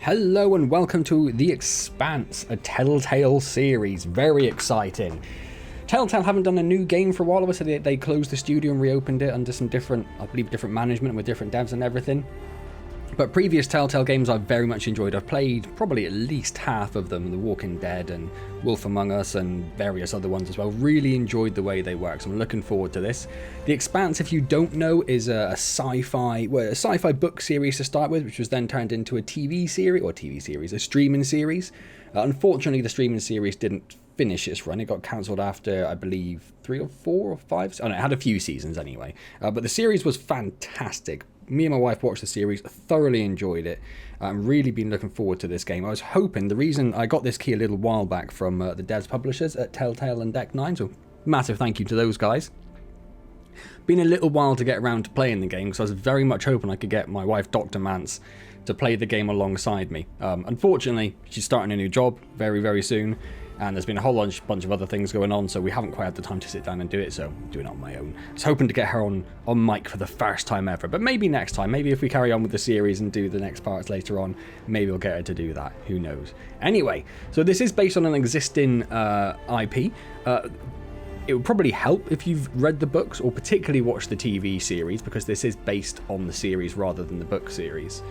Hello and welcome to The Expanse, a Telltale Series. Very exciting. Telltale haven't done a new game for a while, obviously they closed the studio and reopened it under some different management with different devs and everything. But previous Telltale games I've very much enjoyed. I've played probably at least half of them, The Walking Dead and Wolf Among Us and various other ones as well. Really enjoyed the way they work, so I'm looking forward to this. The Expanse, if you don't know, is a sci-fi book series to start with, which was then turned into a streaming series. Unfortunately, the streaming series didn't finish its run. It got cancelled after, I believe, 3 or 4 or 5. Oh no, it had a few seasons anyway. But the series was fantastic. Me and my wife watched the series, thoroughly enjoyed it. I'm really been looking forward to this game. I was hoping, the reason I got this key a little while back from the devs publishers at Telltale and Deck 9, so massive thank you to those guys. Been a little while to get around to playing the game, because I was very much hoping I could get my wife, Dr. Antz, to play the game alongside me. Unfortunately, she's starting a new job very, very soon, and there's been a whole bunch of other things going on, so we haven't quite had the time to sit down and do it, so I'm doing it on my own. I was hoping to get her on mic for the first time ever, but maybe next time. Maybe if we carry on with the series and do the next parts later on, maybe we'll get her to do that. Who knows? Anyway, so this is based on an existing IP. It would probably help if you've read the books or particularly watched the TV series, because this is based on the series rather than the book series.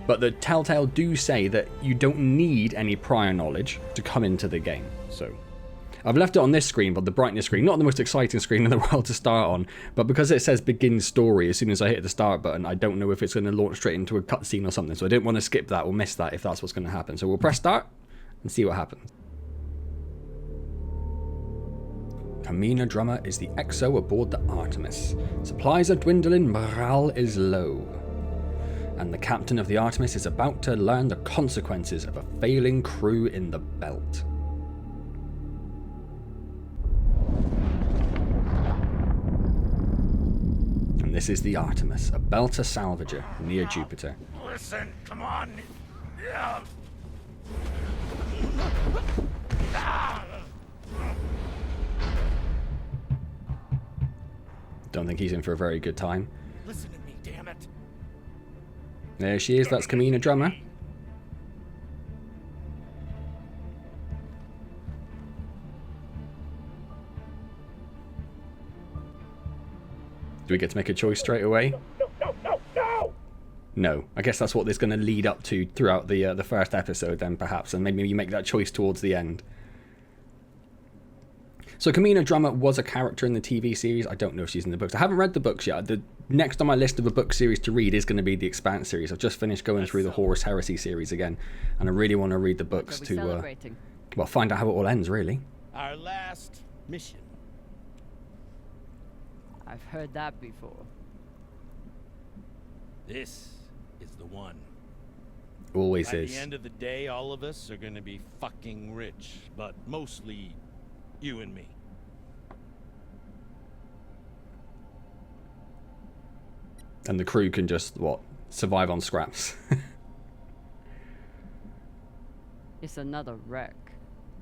But the Telltale do say that you don't need any prior knowledge to come into the game. So I've left it on this screen, but the brightness screen, not the most exciting screen in the world to start on, but because it says begin story, as soon as I hit the start button, I don't know if it's going to launch straight into a cutscene or something. So I didn't want to skip that or miss that if that's what's going to happen. So we'll press start and see what happens. Kamina Drummer is the XO aboard the Artemis. Supplies are dwindling, morale is low. And the captain of the Artemis is about to learn the consequences of a failing crew in the belt. And this is the Artemis, a belter salvager near Jupiter. Listen, come on. Don't think he's in for a very good time. Listen to me, damn it. There she is, that's Kamina Drummer. Do we get to make a choice straight away? No. I guess that's what this is going to lead up to throughout the first episode then, perhaps, and maybe you make that choice towards the end. So Kamina Drummer was a character in the TV series. I don't know if she's in the books. I haven't read the books yet. The next on my list of a book series to read is going to be the Expanse series. I've just finished going through the Horus Heresy series again, and I really want to read the books to find out how it all ends, really. Our last mission. I've heard that before. This is the one. Always is. At the end of the day, all of us are going to be fucking rich, but mostly you and me. And the crew can just, survive on scraps. It's another wreck.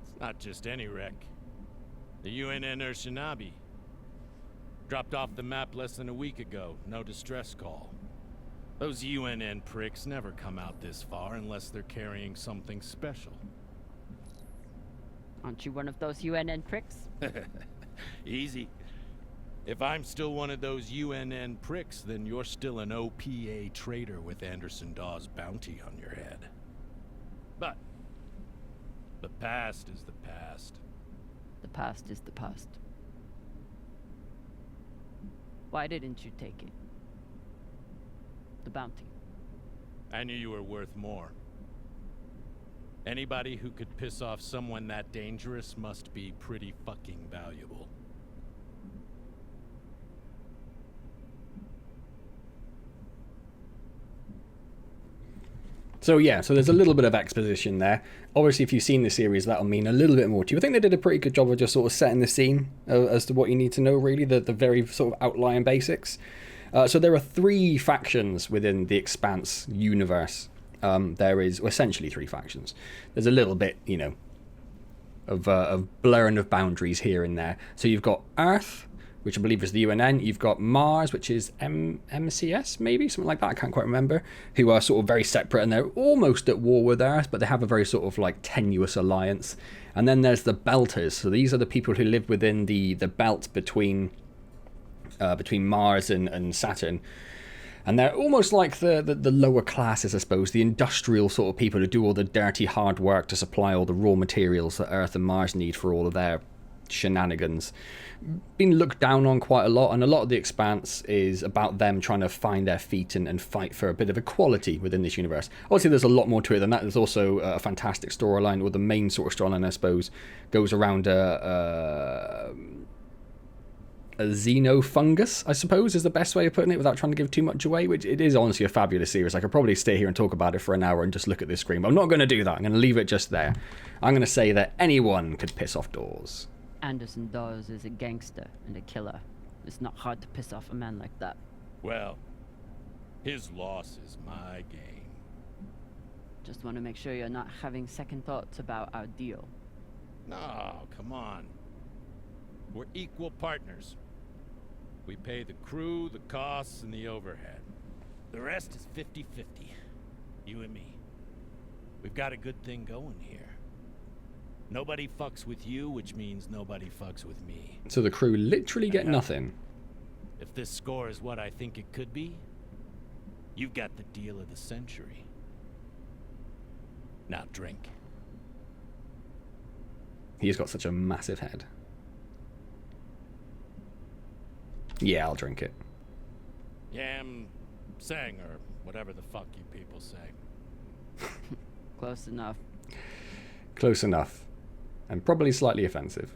It's not just any wreck. The UNN Shinabi. Dropped off the map less than a week ago. No distress call. Those UNN pricks never come out this far unless they're carrying something special. Aren't you one of those UNN pricks? Easy. If I'm still one of those UNN pricks, then you're still an OPA traitor with Anderson Dawes' bounty on your head. But the past is the past. The past is the past. Why didn't you take it? The bounty. I knew you were worth more. Anybody who could piss off someone that dangerous must be pretty fucking valuable. So there's a little bit of exposition there. Obviously, if you've seen the series, that'll mean a little bit more to you. I think they did a pretty good job of just sort of setting the scene as to what you need to know, really, the very sort of outline basics. So there are 3 factions within the Expanse universe. There is essentially 3 factions. There's a little bit, of blurring of boundaries here and there. So you've got Earth, which I believe is the UNN. You've got Mars, which is MCS, maybe? Something like that. I can't quite remember. Who are sort of very separate, and they're almost at war with Earth, but they have a very sort of like tenuous alliance. And then there's the Belters. So these are the people who live within the belt between Mars and Saturn. And they're almost like the lower classes, I suppose, the industrial sort of people who do all the dirty hard work to supply all the raw materials that Earth and Mars need for all of their shenanigans. Been looked down on quite a lot, and a lot of the Expanse is about them trying to find their feet and fight for a bit of equality within this universe. Obviously, there's a lot more to it than that. There's also a fantastic storyline, or the main sort of storyline, I suppose, goes around a xenofungus, I suppose, is the best way of putting it without trying to give too much away, which it is honestly a fabulous series. I could probably stay here and talk about it for an hour and just look at this screen, but I'm not going to do that. I'm going to leave it just there. I'm going to say that anyone could piss off Dawes. Anderson Dawes is a gangster and a killer. It's not hard to piss off a man like that. Well, his loss is my gain. Just want to make sure you're not having second thoughts about our deal. No, come on. We're equal partners. We pay the crew, the costs, and the overhead. The rest is 50-50. You and me. We've got a good thing going here. Nobody fucks with you, which means nobody fucks with me. So the crew literally get nothing. If this score is what I think it could be, you've got the deal of the century. Now drink. He's got such a massive head. Yeah, I'll drink it. Yam sang, or whatever the fuck you people say. Close enough. Close enough. And probably slightly offensive.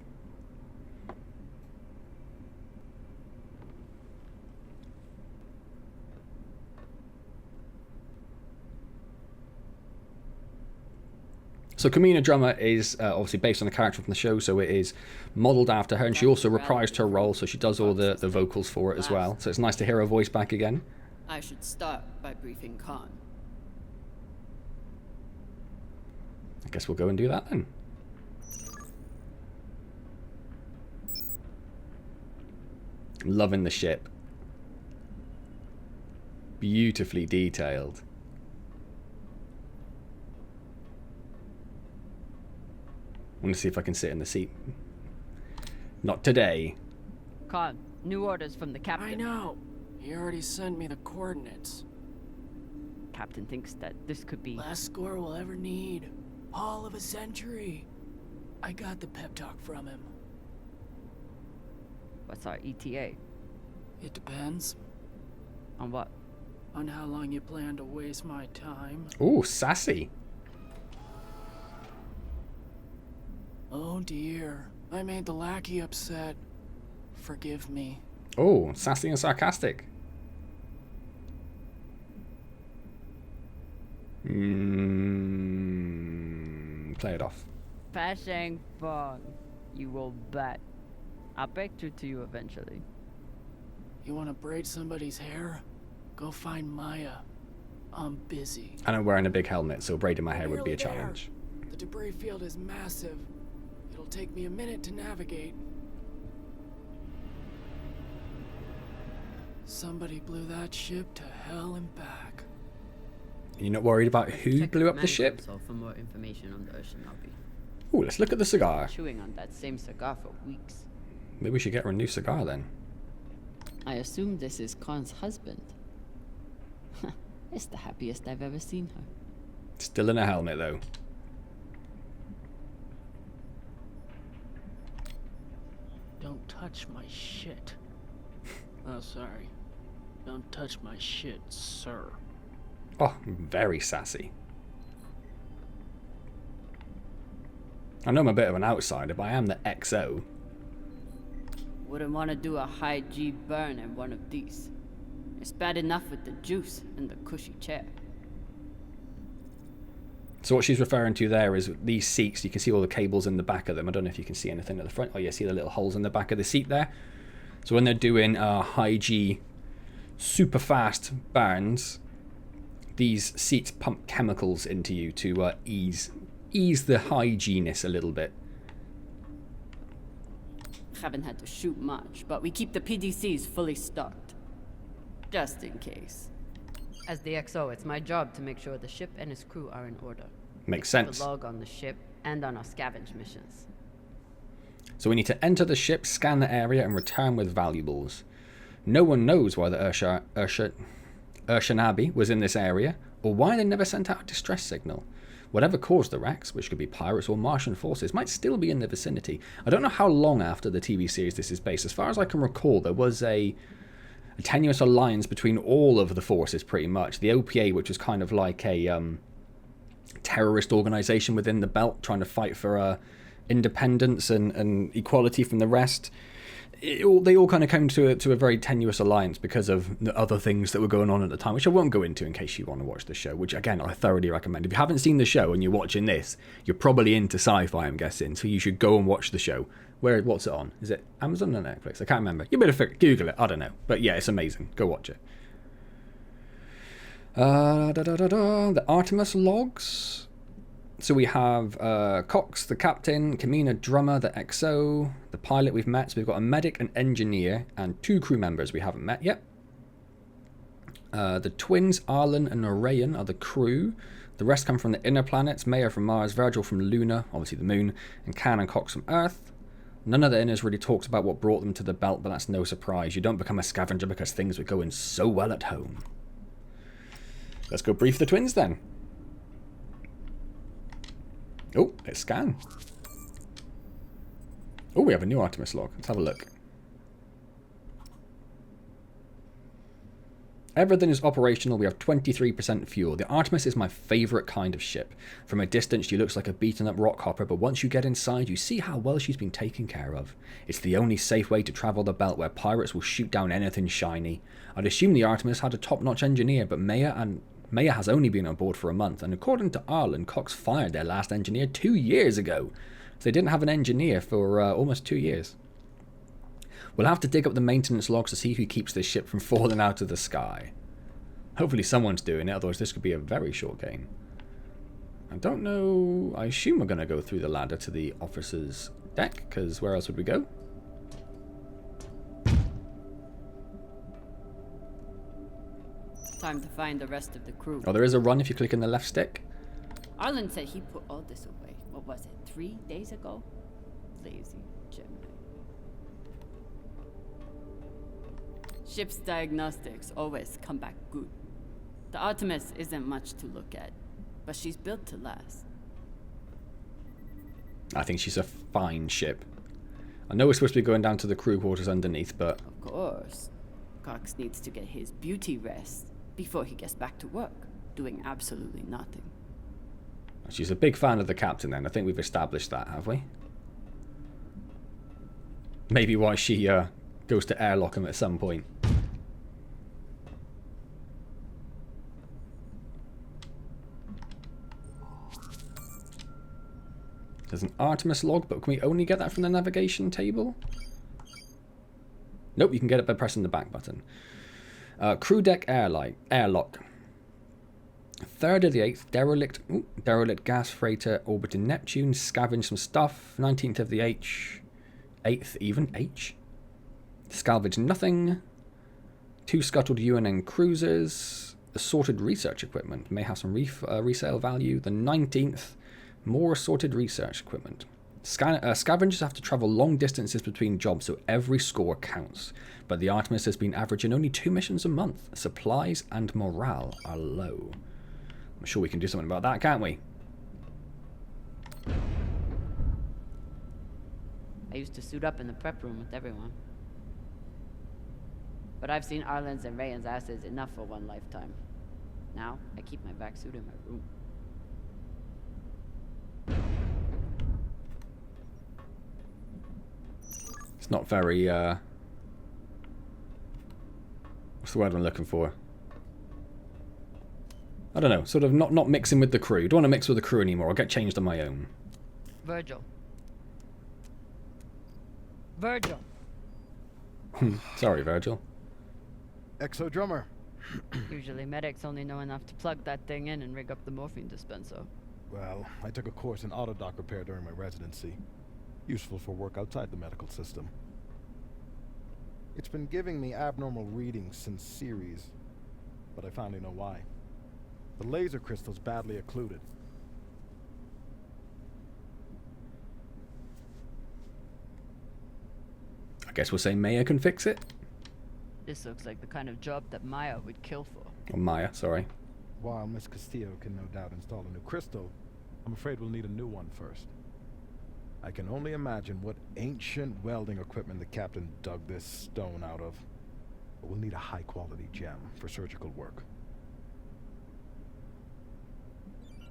So Kamina Drummer is obviously based on the character from the show, so it is modelled after her, and she also reprised her role, so she does all the vocals for it as well. So it's nice to hear her voice back again. I should start by briefing Khan. I guess we'll go and do that then. Loving the ship. Beautifully detailed. I want to see if I can sit in the seat. Not today. Khan, new orders from the captain. I know. He already sent me the coordinates. Captain thinks that this could be... Last score we'll ever need. All of a century. I got the pep talk from him. What's our ETA? It depends. On what? On how long you plan to waste my time. Ooh, sassy. Oh dear. I made the lackey upset. Forgive me. Oh, sassy and sarcastic. Play it off. Fashang Fong. You will bet. I'll break through to you eventually. You want to braid somebody's hair? Go find Maya. I'm busy. And I'm wearing a big helmet, so braiding my hair would be a Nearly there. challenge. The debris field is massive. It'll take me a minute to navigate. Somebody blew that ship to hell and back. You're not worried about who Check blew up the command ship? console for more information on the Oceanobi. Ooh, let's look at the cigar. Chewing on that same cigar for weeks. Maybe we should get her a new cigar then. I assume this is Khan's husband. It's the happiest I've ever seen her. Still in a helmet though. Don't touch my shit. Oh, sorry. Don't touch my shit, sir. Oh, very sassy. I know I'm a bit of an outsider, but I am the XO. Wouldn't want to do a high G burn in one of these. It's bad enough with the juice and the cushy chair. So what she's referring to there is these seats. You can see all the cables in the back of them. I don't know if you can see anything at the front. Oh, yeah, see the little holes in the back of the seat there? So when they're doing high G, super fast burns, these seats pump chemicals into you to ease the hygienis a little bit. Haven't had to shoot much, but we keep the PDCs fully stocked. Just in case. As the XO, it's my job to make sure the ship and its crew are in order. Makes sense. The log on the ship and on our scavenge missions. So we need to enter the ship, scan the area, and return with valuables. No one knows why the Urshanabi was in this area, or why they never sent out a distress signal. Whatever caused the wrecks, which could be pirates or Martian forces, might still be in the vicinity. I don't know how long after the TV series this is based. As far as I can recall, there was a tenuous alliance between all of the forces, pretty much. The OPA, which was kind of like a terrorist organization within the belt, trying to fight for independence and equality from the rest. They all kind of came to a very tenuous alliance because of the other things that were going on at the time, which I won't go into in case you want to watch the show, which again I thoroughly recommend. If you haven't seen the show and you're watching this, you're probably into sci-fi, I'm guessing, so you should go and watch the show. What's it on? Is it Amazon or Netflix? I can't remember. You better Google it. I don't know, but yeah, it's amazing. Go watch it. The Artemis logs. So we have Cox, the captain, Kamina, drummer, the XO, the pilot we've met. So we've got a medic, an engineer, and 2 crew members we haven't met yet. The twins, Arlen and Orion, are the crew. The rest come from the inner planets. Maya from Mars, Virgil from Luna, obviously the moon, and Khan and Cox from Earth. None of the inners really talks about what brought them to the belt, but that's no surprise. You don't become a scavenger because things were going so well at home. Let's go brief the twins then. Oh, let's scan. Oh, we have a new Artemis log. Let's have a look. Everything is operational. We have 23% fuel. The Artemis is my favourite kind of ship. From a distance, she looks like a beaten up rock hopper, but once you get inside, you see how well she's been taken care of. It's the only safe way to travel the belt where pirates will shoot down anything shiny. I'd assume the Artemis had a top-notch engineer, but Maya has only been on board for a month, and according to Arlen, Cox fired their last engineer 2 years ago. So they didn't have an engineer for almost 2 years. We'll have to dig up the maintenance logs to see who keeps this ship from falling out of the sky. Hopefully someone's doing it, otherwise this could be a very short game. I don't know... I assume we're going to go through the ladder to the officer's deck, because where else would we go? Time to find the rest of the crew. Oh, there is a run if you click in the left stick. Arlen said he put all this away. What was it, 3 days ago? Lazy Gemini. Ship's diagnostics always come back good. The Artemis isn't much to look at, but she's built to last. I think she's a fine ship. I know we're supposed to be going down to the crew quarters underneath, but... Of course. Cox needs to get his beauty rest before he gets back to work, doing absolutely nothing. She's a big fan of the captain then. I think we've established that, have we? Maybe why she goes to airlock him at some point. There's an Artemis log, but can we only get that from the navigation table? Nope, you can get it by pressing the back button. Crew deck airlock. 3rd of the 8th, derelict gas freighter orbiting Neptune, scavenge some stuff. 19th of the 8th even, H. Salvage nothing. 2 scuttled UNN cruisers. Assorted research equipment. May have some resale value. The 19th, more assorted research equipment. Scavengers have to travel long distances between jobs, so every score counts. But the Artemis has been averaging only 2 missions a month. Supplies and morale are low. I'm sure we can do something about that, can't we? I used to suit up in the prep room with everyone. But I've seen Arlen's and Rayan's asses enough for one lifetime. Now, I keep my vac suit in my room. It's not very, what's the word I'm looking for? I don't know, sort of not mixing with the crew. Don't want to mix with the crew anymore. I'll get changed on my own. Virgil. Virgil. Sorry, Virgil. Exo drummer. Usually medics only know enough to plug that thing in and rig up the morphine dispenser. Well, I took a course in autodock repair during my residency. Useful for work outside the medical system. It's been giving me abnormal readings since Series, but I finally know why. The laser crystal's badly occluded. I guess we'll say Maya can fix it. This looks like the kind of job that Maya would kill for. Or Maya, sorry. While Miss Castillo can no doubt install a new crystal, I'm afraid we'll need a new one first. I can only imagine what ancient welding equipment the captain dug this stone out of. But we'll need a high-quality gem for surgical work.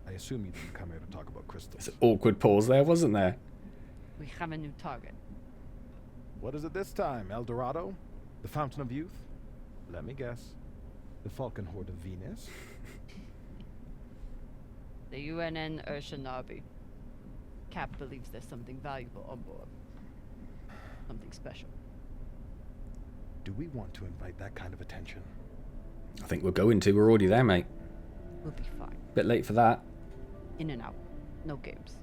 I assume you didn't come here to talk about crystals. There's an awkward pause there, wasn't there? We have a new target. What is it this time? El Dorado? The Fountain of Youth? Let me guess. The Falcon Horde of Venus? The UNN Urshanabi. Cap believes there's something valuable on board. Something special. Do we want to invite that kind of attention? I think we're going to. We're already there, mate. We'll be fine. Bit late for that. In and out. No games.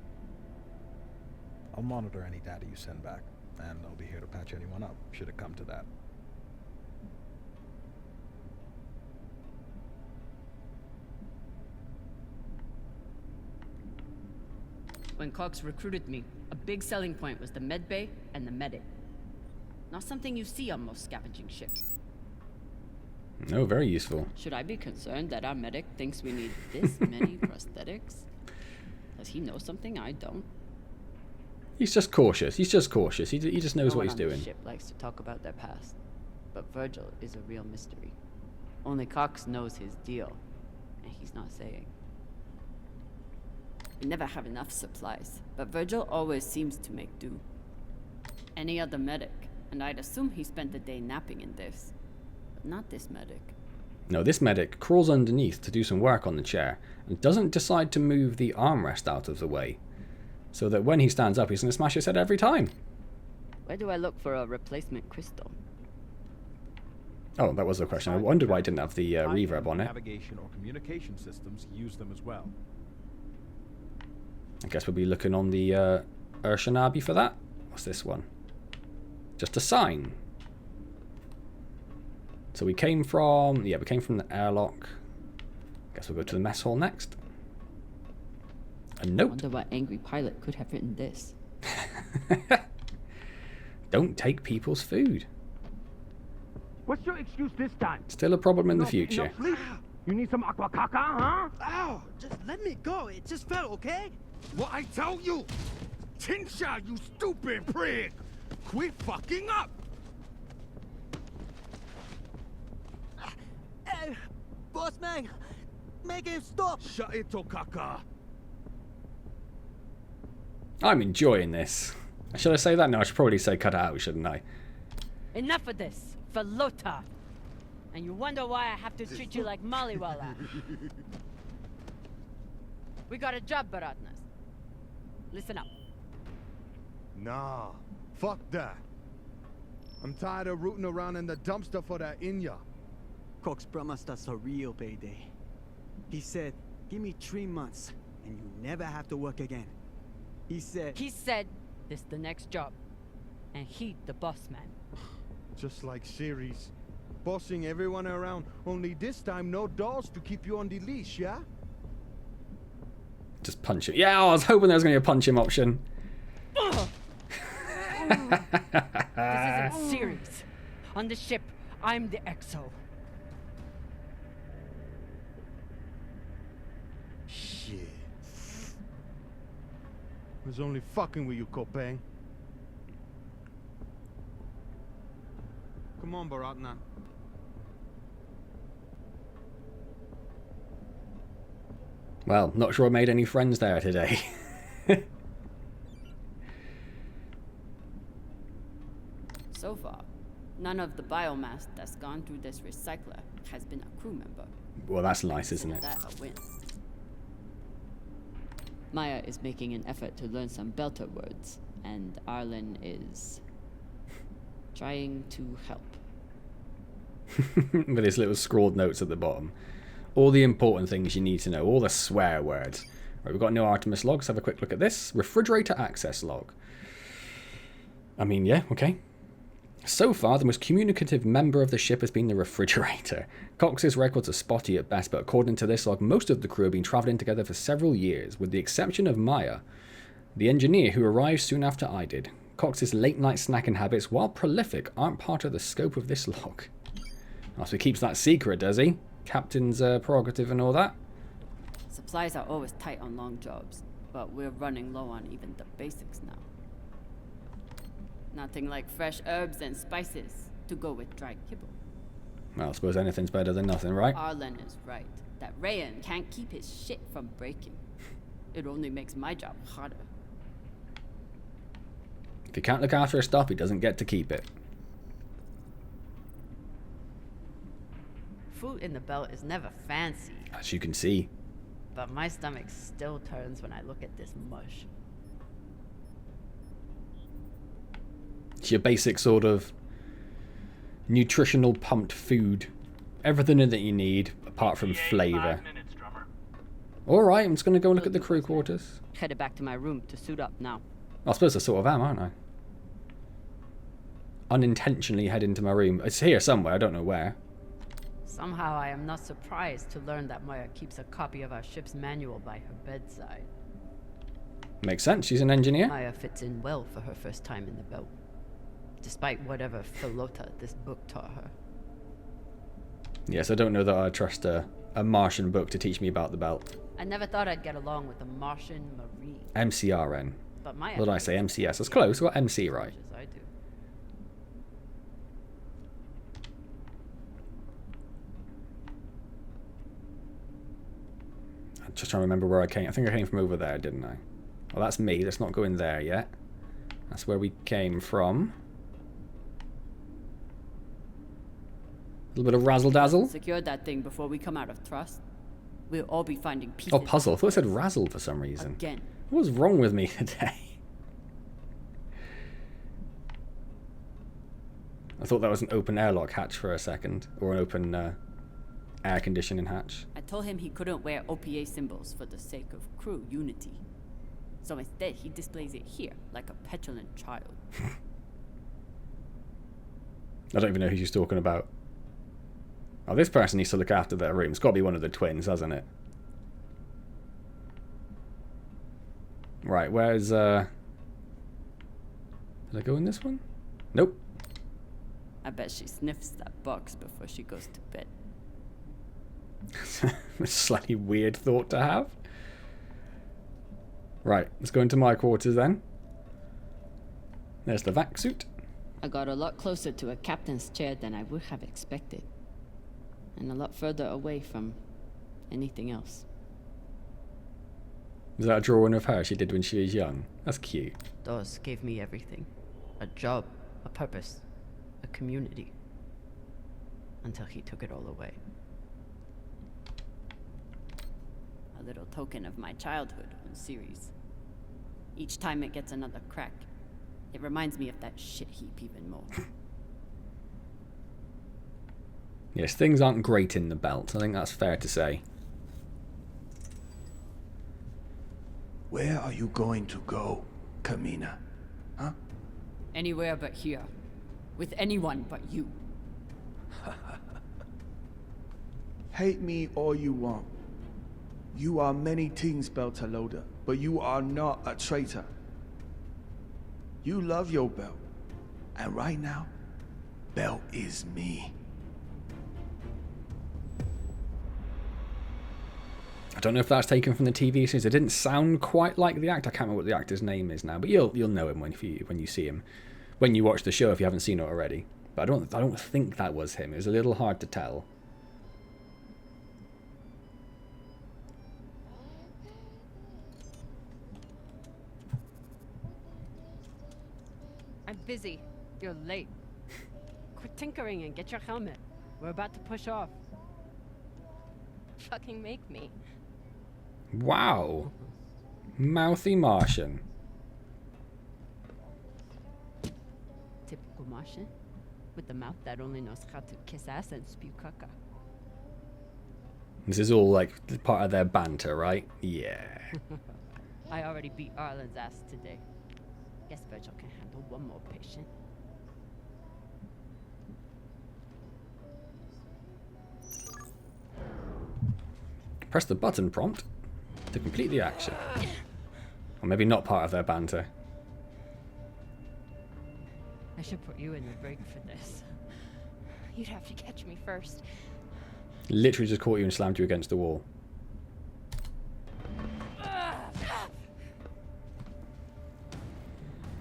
I'll monitor any data you send back, and I'll be here to patch anyone up, should it come to that. When Cox recruited me, a big selling point was the med bay and the medic. Not something you see on most scavenging ships. No, very useful. Should I be concerned that our medic thinks we need this many prosthetics? Does he know something I don't? He's just cautious. He's just cautious. He just knows No what one he's on the doing. ship likes to talk about their past, but Virgil is a real mystery. Only Cox knows his deal, and he's not saying. We never have enough supplies, but Virgil always seems to make do. Any other medic, and I'd assume he spent the day napping in this, but not this medic. No, this medic crawls underneath to do some work on the chair and doesn't decide to move the armrest out of the way, so that when he stands up, he's going to smash his head every time. Where do I look for a replacement crystal? Oh, that was the question. I wondered why I didn't have the reverb on it. Navigation or communication systems use them as well. I guess we'll be looking on the Urshanabi for that. What's this one? Just a sign. So we came from... Yeah, we came from the airlock. Guess we'll go to the mess hall next. A note. Wonder what angry pilot could have written this. Don't take people's food. What's your excuse this time? Still a problem in the future. Sleep? You need some aqua caca, huh? Ow! Just let me go. It just fell, okay? What I tell you? Tinsha, you stupid prig! Quit fucking up! Hey, boss man, make him stop. Shut it, Tokaka. I'm enjoying this. Should I say that? No, I should probably say cut it out, shouldn't I? Enough of this, Velota! And you wonder why I have to treat you like Maliwala. We got a job, Baratnas. Listen up. Nah, fuck that. I'm tired of rooting around in the dumpster for that Inya. Cox promised us a real payday. He said, give me 3 months, and you never have to work again. He said This the next job. And he the boss man. Just like Series. Bossing everyone around, only this time no dolls to keep you on the leash, yeah? Just punch it. Yeah, I was hoping there was going to be a punch him option. This isn't serious. On the ship, I'm the XO. Shit. I was only fucking with you, Kopeng. Come on, Baratna. Well, not sure I made any friends there today. So far, none of the biomass that's gone through this recycler has been a crew member. Well, that's nice, isn't it? That a win. Maya is making an effort to learn some Belter words, and Arlen is trying to help. With his little scrawled notes at the bottom. All the important things you need to know. All the swear words. Right, we've got no Artemis log. Let's have a quick look at this. Refrigerator access log. I mean, yeah, okay. So far, the most communicative member of the ship has been the refrigerator. Cox's records are spotty at best, but according to this log, most of the crew have been travelling together for several years, with the exception of Maya, the engineer who arrived soon after I did. Cox's late-night snacking habits, while prolific, aren't part of the scope of this log. Oh, so he keeps that secret, does he? Captain's prerogative and all that? Supplies are always tight on long jobs, but we're running low on even the basics now. Nothing like fresh herbs and spices to go with dry kibble. Well, I suppose anything's better than nothing, right? Arlen is right. That Rayan can't keep his shit from breaking. It only makes my job harder. If he can't look after his stuff, he doesn't get to keep it. Food in the belt is never fancy, As you can see. but my stomach still turns when I look at this mush. It's your basic sort of nutritional pumped food. Everything that you need, apart from flavour. Alright, I'm just going to go look at the crew quarters. Headed back to my room to suit up now. I suppose I sort of am, aren't I? Unintentionally head into my room. It's here somewhere, I don't know where. Somehow I am not surprised to learn that Maya keeps a copy of our ship's manual by her bedside. Makes sense, she's an engineer. Maya fits in well for her first time in the belt, despite whatever philota this book taught her. Yes, I don't know that I trust a Martian book to teach me about the belt. I never thought I'd get along with a Martian Marine, MCRN. but Maya... What did I say? MCS. That's close. I got MC right. As I do. I'm just trying to remember where I came. I think I came from over there, didn't I? Well, that's me. Let's not go in there yet. That's where we came from. A little bit of razzle-dazzle. Secured that thing before we come out of thrust. We'll all be finding pieces. Oh, puzzle. I thought it said razzle for some reason. Again. What was wrong with me today? I thought that was an open airlock hatch for a second. Or an open air conditioning hatch. I told him he couldn't wear OPA symbols for the sake of crew unity. So instead, he displays it here, like a petulant child. I don't even know who she's talking about. Oh, this person needs to look after their room. It's got to be one of the twins, hasn't it? Right, where's... Did I go in this one? Nope. I bet she sniffs that box before she goes to bed. A slightly weird thought to have. Right, let's go into my quarters then. There's the vac suit. I got a lot closer to a captain's chair than I would have expected. And a lot further away from anything else. Is that a drawing of her she did when she was young? That's cute. Dawes gave me everything. A job, a purpose, a community. Until he took it all away. A little token of my childhood on Series. Each time it gets another crack, it reminds me of that shit heap even more. Yes, things aren't great in the belt. I think that's fair to say. Where are you going to go, Kamina? Huh? Anywhere but here. With anyone but you. Hate me all you want. You are many things, Beltaloda, but you are not a traitor. You love your belt. And right now, belt is me. I don't know if that's taken from the TV series. It didn't sound quite like the actor. I can't remember what the actor's name is now, but you'll know him when you see him, when you watch the show if you haven't seen it already. But I don't think that was him. It was a little hard to tell. I'm busy. You're late. Quit tinkering and get your helmet. We're about to push off. Fucking make me. Wow. Mouthy Martian. Typical Martian. With the mouth that only knows how to kiss ass and spew caca. This is all like part of their banter, right? Yeah. I already beat Arlen's ass today. Guess Virgil can handle one more patient. Press the button prompt to complete the action. Or maybe not part of their banter. I should put you in the ring for this. You'd have to catch me first. Literally just caught you and slammed you against the wall.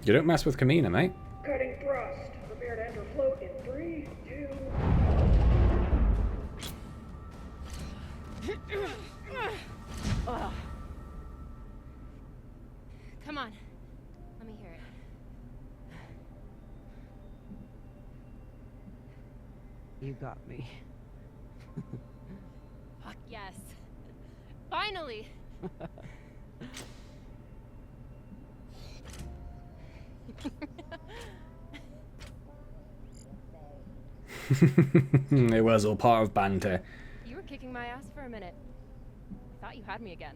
You don't mess with Kamina, mate. Cutting thrust. Prepare to enter float in 3, 2... Come on. Let me hear it. You got me. Fuck yes. Finally. It was all part of banter. You were kicking my ass for a minute. I thought you had me again.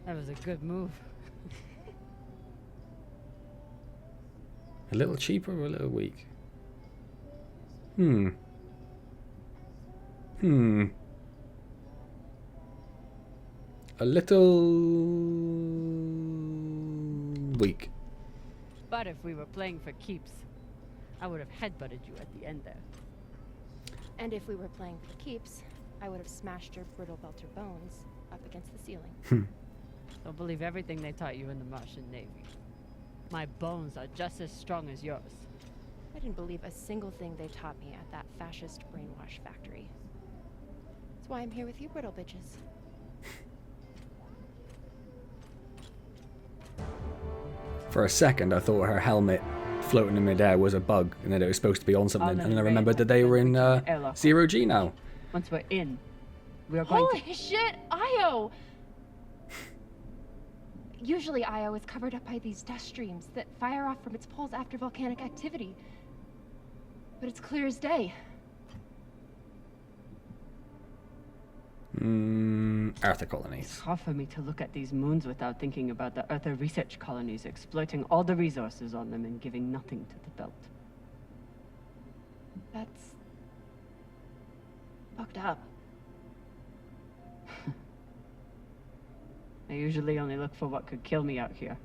That was a good move. A little cheaper or a little weak? A little weak. But if we were playing for keeps, I would have headbutted you at the end there. And if we were playing for keeps, I would have smashed your brittle belter bones up against the ceiling. Don't believe everything they taught you in the Martian Navy. My bones are just as strong as yours. I didn't believe a single thing they taught me at that fascist brainwash factory. That's why I'm here with you brittle bitches. For a second, I thought her helmet floating in midair was a bug, and that it was supposed to be on something. And then I remembered that they were in Zero G now. Once we're in, we are going Holy shit, Io! Usually Io is covered up by these dust streams that fire off from its poles after volcanic activity. But it's clear as day. Earther colonies. It's hard for me to look at these moons without thinking about the Earther research colonies exploiting all the resources on them and giving nothing to the belt. That's fucked up. I usually only look for what could kill me out here.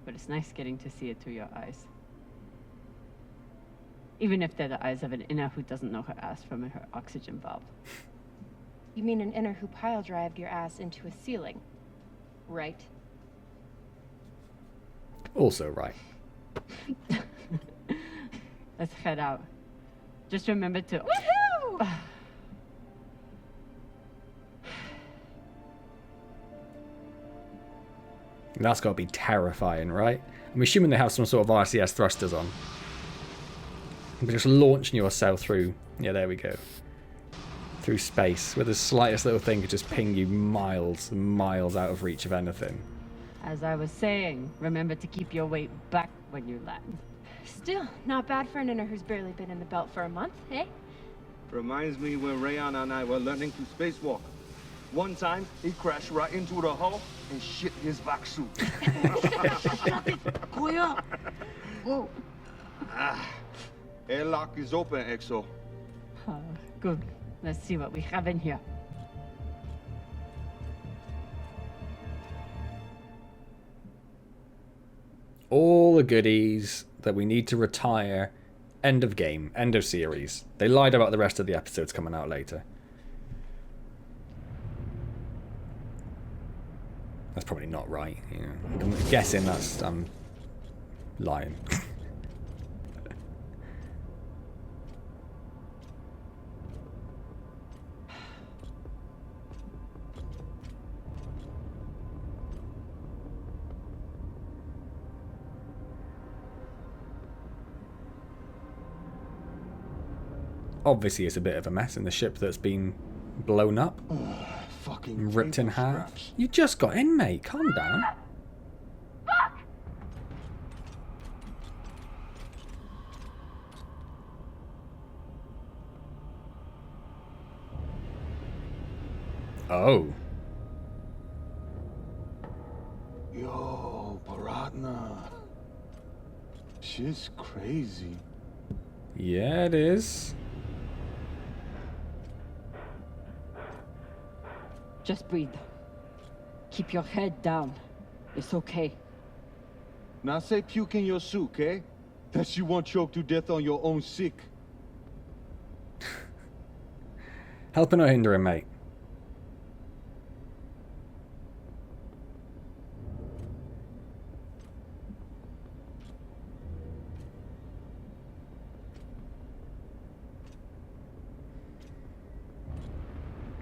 But it's nice getting to see it through your eyes. Even if they're the eyes of an inner who doesn't know her ass from her oxygen valve. You mean an inner who pile-drived your ass into a ceiling, right? Also right. Let's head out. Just remember to... Woohoo! That's got to be terrifying, right? I'm assuming they have some sort of RCS thrusters on. But just launching yourself through... Yeah, there we go. Through space, where the slightest little thing could just ping you miles and miles out of reach of anything. As I was saying, remember to keep your weight back when you land. Still, not bad for an inner who's barely been in the belt for a month, eh? Reminds me when Rayanna and I were learning to spacewalk. One time, he crashed right into the hull and shit his vac suit. Whoa. Airlock is open, Exo. Oh, good. Let's see what we have in here. All the goodies that we need to retire. End of game. End of series. They lied about the rest of the episodes coming out later. That's probably not right. You know, I'm guessing that's... I'm lying. Obviously, it's a bit of a mess in the ship that's been blown up. Fucking Ripped in half. You just got in, mate. Calm down. Fuck! Oh. Yo, Baratna. Shit's crazy. Yeah, it is. Just breathe. Keep your head down. It's okay. Now say puke in your soup, eh? That you won't choke to death on your own sick. Helping or hindering, mate?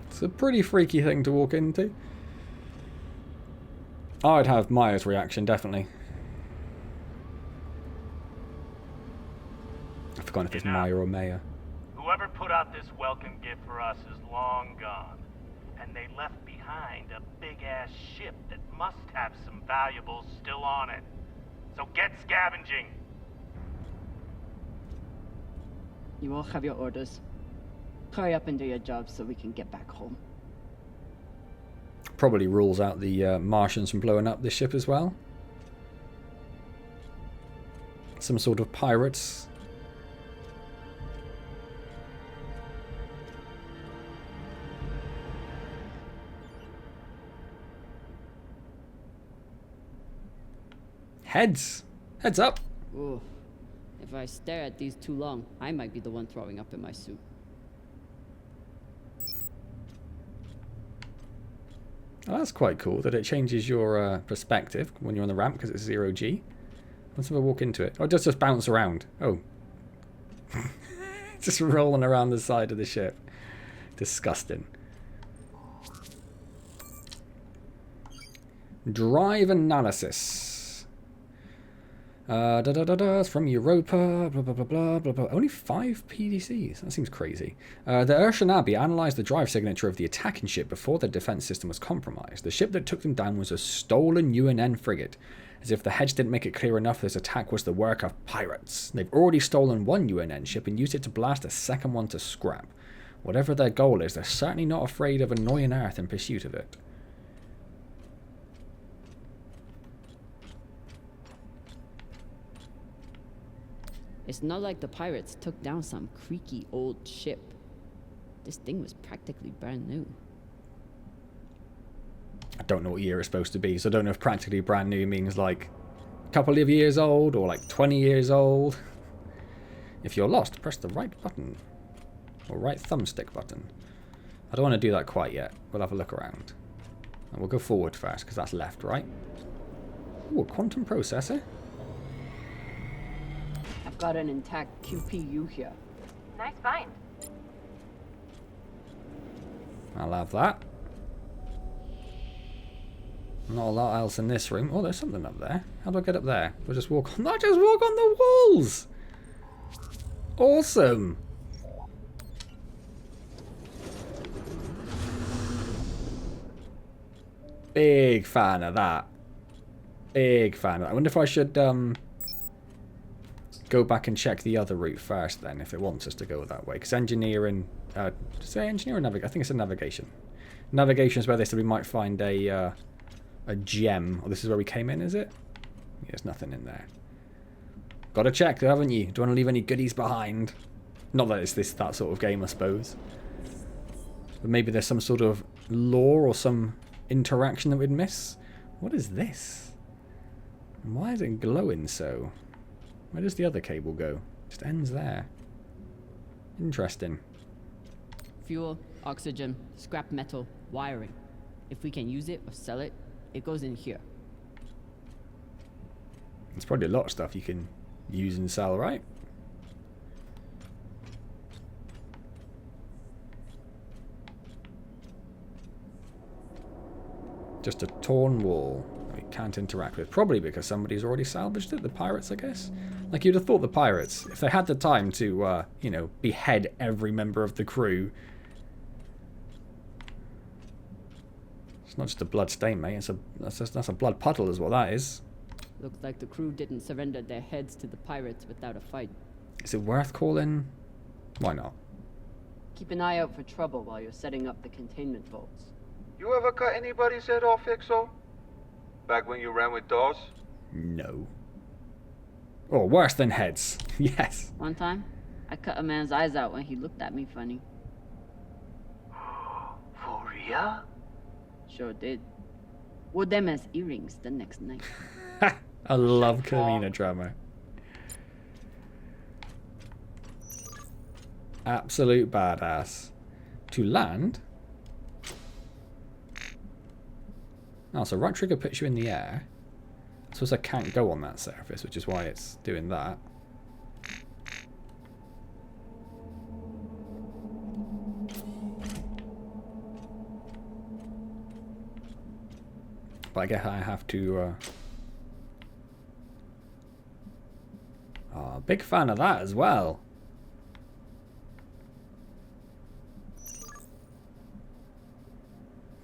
It's a pretty freaky thing to walk into. I'd have Maya's reaction, definitely. I've forgotten if it's Maya or Maya. Whoever put out this welcome gift for us is long gone. And they left behind a big-ass ship that must have some valuables still on it. So get scavenging! You all have your orders. Hurry up and do your job so we can get back home. Probably rules out the Martians from blowing up this ship as well. Some sort of pirates. Heads! Heads up! Ooh. If I stare at these too long, I might be the one throwing up in my soup. Oh, that's quite cool that it changes your perspective when you're on the ramp because it's 0G. Let's have a walk into it. Oh, it does just bounce around. Oh. Just rolling around the side of the ship. Disgusting. Drive analysis. It's from Europa, blah, blah, blah, blah, blah, blah. Only 5 PDCs. That seems crazy. The Urshanabi analysed the drive signature of the attacking ship before their defence system was compromised. The ship that took them down was a stolen UNN frigate. As if the hedge didn't make it clear enough, this attack was the work of pirates. They've already stolen one UNN ship and used it to blast a second one to scrap. Whatever their goal is, they're certainly not afraid of annoying Earth in pursuit of it. It's not like the pirates took down some creaky old ship. This thing was practically brand new. I don't know what year it's supposed to be, so I don't know if practically brand new means like a couple of years old or like 20 years old. If you're lost, press the right button. Or right thumbstick button. I don't want to do that quite yet. We'll have a look around. And we'll go forward first, because that's left, right? Ooh, a quantum processor. I've got an intact QPU here. Nice find. I'll have that. Not a lot else in this room. Oh, there's something up there. How do I get up there? We'll just walk on. I just walk on the walls! Awesome! Big fan of that. Big fan of that. I wonder if I should go back and check the other route first then, if it wants us to go that way. Because engineering... say engineer or navigation? I think it's a navigation. Navigation is where they said we might find a gem. Oh, this is where we came in, is it? Yeah, there's nothing in there. Gotta check, haven't you? Do you want to leave any goodies behind? Not that it's that sort of game, I suppose. But maybe there's some sort of lore or some interaction that we'd miss. What is this? And why is it glowing so? Where does the other cable go? Just ends there. Interesting. Fuel, oxygen, scrap metal, wiring. If we can use it or sell it, it goes in here. There's probably a lot of stuff you can use and sell, right? Just a torn wall that we can't interact with. Probably because somebody's already salvaged it. The pirates, I guess. Like, you'd have thought the pirates, if they had the time to, you know, behead every member of the crew. It's not just a blood stain, mate. That's a blood puddle is what that is. Looks like the crew didn't surrender their heads to the pirates without a fight. Is it worth calling? Why not? Keep an eye out for trouble while you're setting up the containment vaults. You ever cut anybody's head off, Exo? Back when you ran with Dawes? No. Or worse than heads. Yes. One time, I cut a man's eyes out when he looked at me funny. For real? Sure did. Wore them as earrings the next night. I love Kamina drama. Absolute badass. To land. Oh, so right trigger puts you in the air. I suppose I can't go on that surface, which is why it's doing that. But I guess I have to... Oh, big fan of that as well.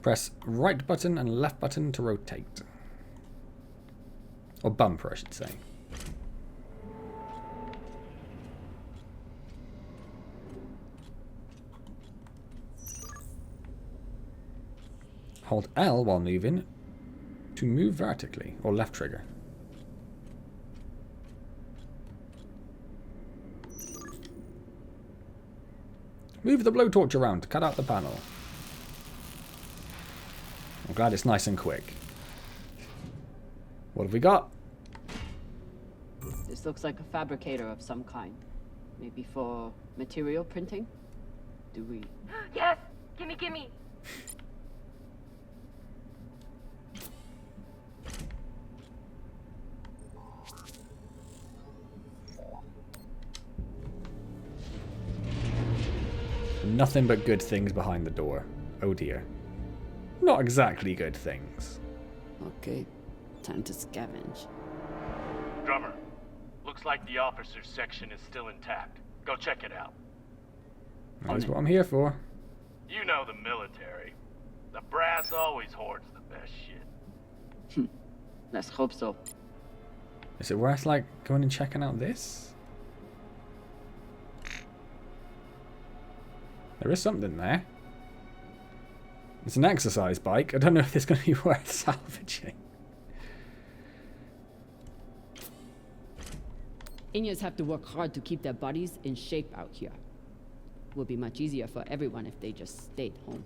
Press right button and left button to rotate. Or bumper, I should say. Hold L while moving to move vertically, or left trigger. Move the blowtorch around to cut out the panel. I'm glad it's nice and quick. What have we got? This looks like a fabricator of some kind. Maybe for material printing? Do we... Yes! Gimme, gimme! Nothing but good things behind the door. Oh dear. Not exactly good things. Okay, time to scavenge. Drummer, looks like the officers section is still intact. Go check it out. That's what I'm here for. You know the military. The brass always hoards the best shit. Let's hope so. Is it worth, like, going and checking out this? There is something there. It's an exercise bike. I don't know if it's going to be worth salvaging. Inyas have to work hard to keep their bodies in shape out here. Would be much easier for everyone if they just stayed home.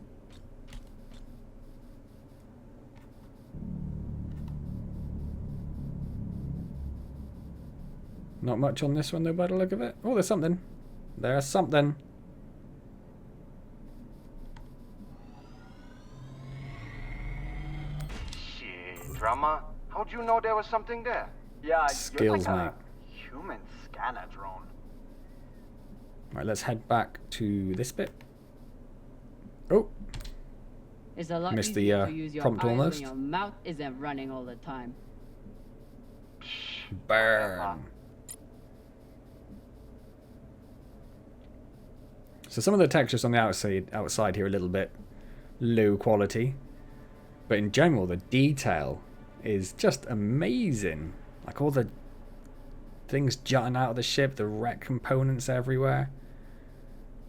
Not much on this one though by the look of it. Oh, there's something. There's something. Shit, drama. How'd you know there was something there? Yeah, Skills, you're like mate. a human scanner drone. Right, let's head back to this bit. Oh, It's a lot missed the easier to use your prompt eyes almost. when your mouth isn't running all the time. Burn. So some of the textures on the outside here are a little bit low quality, but in general the detail is just amazing. Like all the things jutting out of the ship, the wreck components everywhere.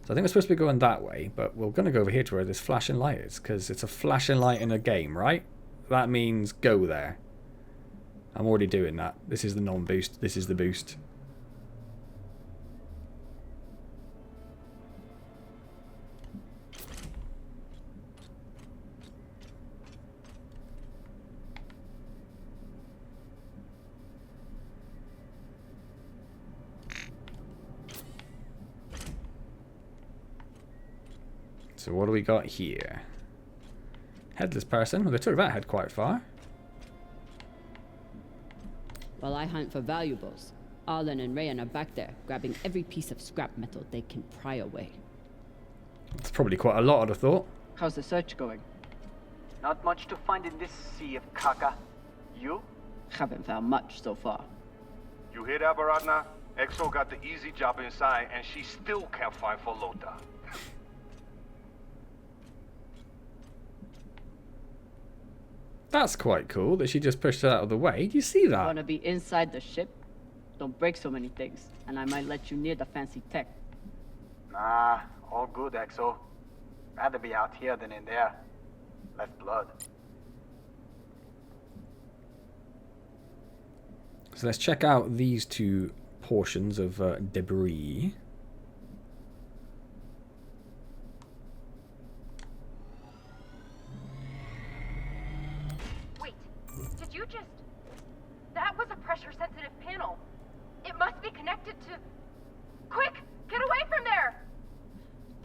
So I think we're supposed to be going that way, but we're going to go over here to where this flashing light is, because it's a flashing light in a game, right? That means go there. I'm already doing that. This is the non-boost. This is the boost. So what do we got here? Headless person. Well, they took that head quite far. While I hunt for valuables, Arlen and Rayan are back there, grabbing every piece of scrap metal they can pry away. It's probably quite a lot, I'd have thought. How's the search going? Not much to find in this sea of caca. You? Haven't found much so far. You hear that, Baratna? Exo got the easy job inside, and she still can't find Folota. That's quite cool that she just pushed it out of the way. Do you see that? Wanna be inside the ship? Don't break so many things, and I might let you near the fancy tech. Nah, all good, Exo. Rather be out here than in there. Less blood. So let's check out these two portions of debris.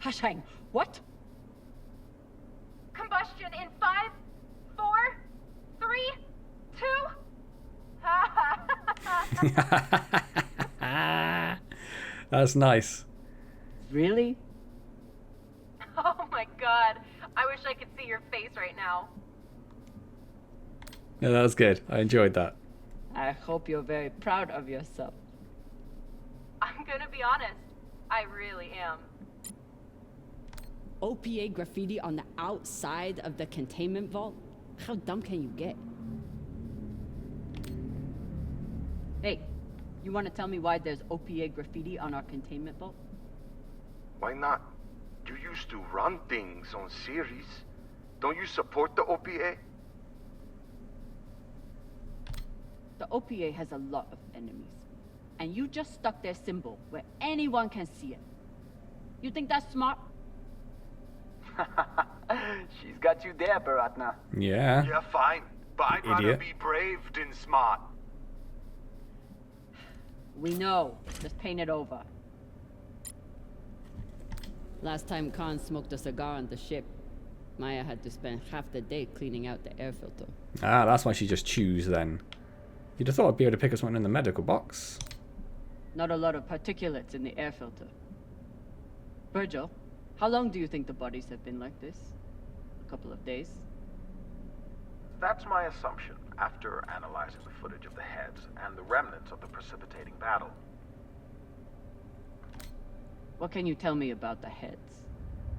Hashang, what? Combustion in 5, 4, 3, 2. That's nice. Really? Oh my god. I wish I could see your face right now. Yeah, that was good. I enjoyed that. I hope you're very proud of yourself. I'm gonna be honest. I really am. OPA graffiti on the outside of the containment vault? How dumb can you get? Hey, you want to tell me why there's OPA graffiti on our containment vault? Why not? You used to run things on Series. Don't you support the OPA? The OPA has a lot of enemies. And you just stuck their symbol where anyone can see it. You think that's smart? She's got you there, Baratna. Yeah. Yeah, fine. But I'd rather Idiot. be brave than smart. We know. Just paint it over. Last time Khan smoked a cigar on the ship, Maya had to spend half the day cleaning out the air filter. Ah, that's why she just chews then. You'd have thought I'd be able to pick us one in the medical box. Not a lot of particulates in the air filter. Virgil, how long do you think the bodies have been like this? A couple of days? That's my assumption after analyzing the footage of the heads and the remnants of the precipitating battle. What can you tell me about the heads,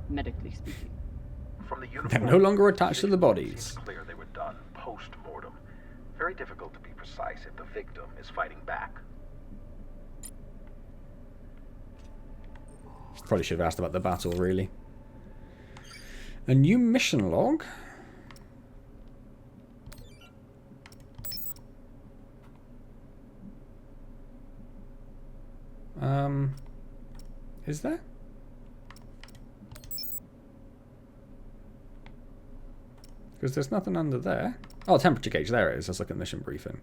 medically speaking? From the They're uniform, no longer attached to the it bodies. seems clear they were done post-mortem. Very difficult to be precise if the victim is fighting back. Probably should have asked about the battle, really. A new mission log. Is there? Because there's nothing under there. Oh, temperature gauge. There it is. Let's look at mission briefing.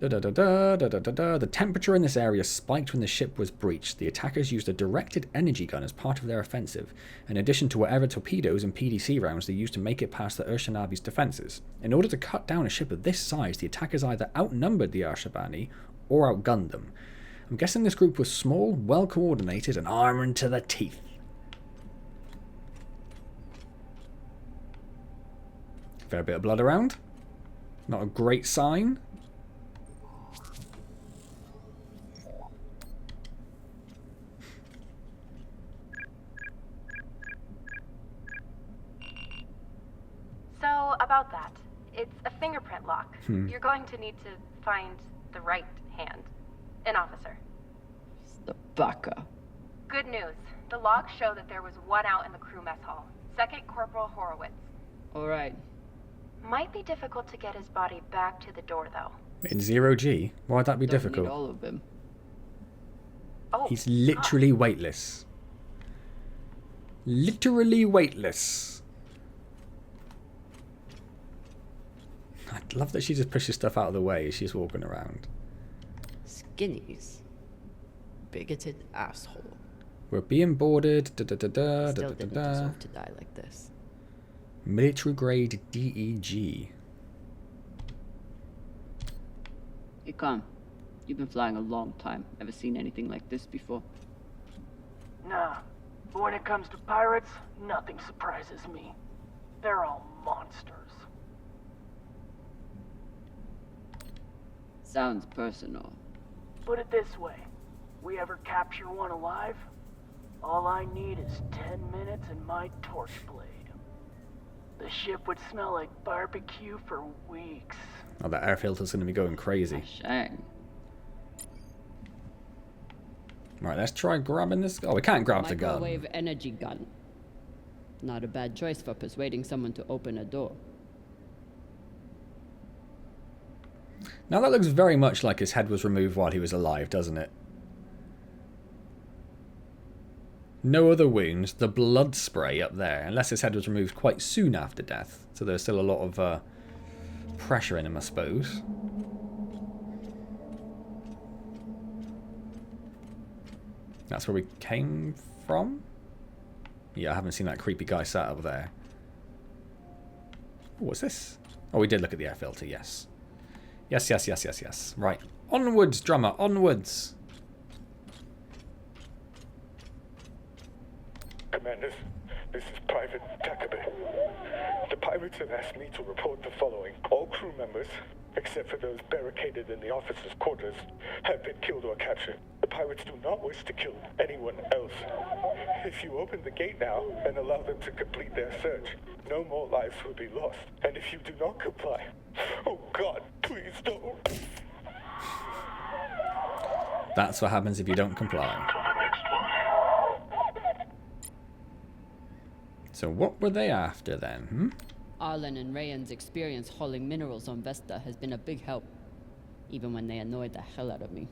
The temperature in this area spiked when the ship was breached. The attackers used a directed energy gun as part of their offensive, in addition to whatever torpedoes and PDC rounds they used to make it past the Urshanabi's defenses. In order to cut down a ship of this size, the attackers either outnumbered the Arshabani or outgunned them. I'm guessing this group was small, well coordinated, and armored to the teeth. Fair bit of blood around. Not a great sign. So, about that. It's a fingerprint lock. You're going to need to find the right hand. An officer. The baka. Good news. The logs show that there was one out in the crew mess hall. Second Corporal Horowitz. Alright. Might be difficult to get his body back to the door, though. In 0G? Why'd that be Don't difficult? need all of them. Oh, He's literally weightless. Literally weightless. I love that she just pushes stuff out of the way as she's walking around. Skinnies. Bigoted asshole. We're being boarded. Still didn't deserve to die like this. Military grade DEG. Hey, Khan. You've been flying a long time. Ever seen anything like this before? Nah, but when it comes to pirates, nothing surprises me. They're all monsters. Sounds personal. Put it this way. We ever capture one alive? All I need is 10 minutes and my torch blade. The ship would smell like barbecue for weeks. Oh, that air filter's going to be going crazy. Shang. Right, let's try grabbing this. Oh, we can't grab the gun. Microwave energy gun. Not a bad choice for persuading someone to open a door. Now that looks very much like his head was removed while he was alive, doesn't it? No other wounds. The blood spray up there, unless his head was removed quite soon after death. So there's still a lot of pressure in him, I suppose. That's where we came from? Yeah, I haven't seen that creepy guy sat over there. Ooh, what's this? Oh, we did look at the air filter, yes. Yes, yes, yes, yes, yes. Right. Onwards, drummer, onwards. Commanders, this is Private Takabe. The pirates have asked me to report the following. All crew members, except for those barricaded in the officers' quarters, have been killed or captured. The pirates do not wish to kill anyone else. If you open the gate now and allow them to complete their search, no more lives will be lost. And if you do not comply, oh God, please don't. That's what happens if you don't comply. So what were they after then, Arlen and Rayan's experience hauling minerals on Vesta has been a big help, even when they annoyed the hell out of me.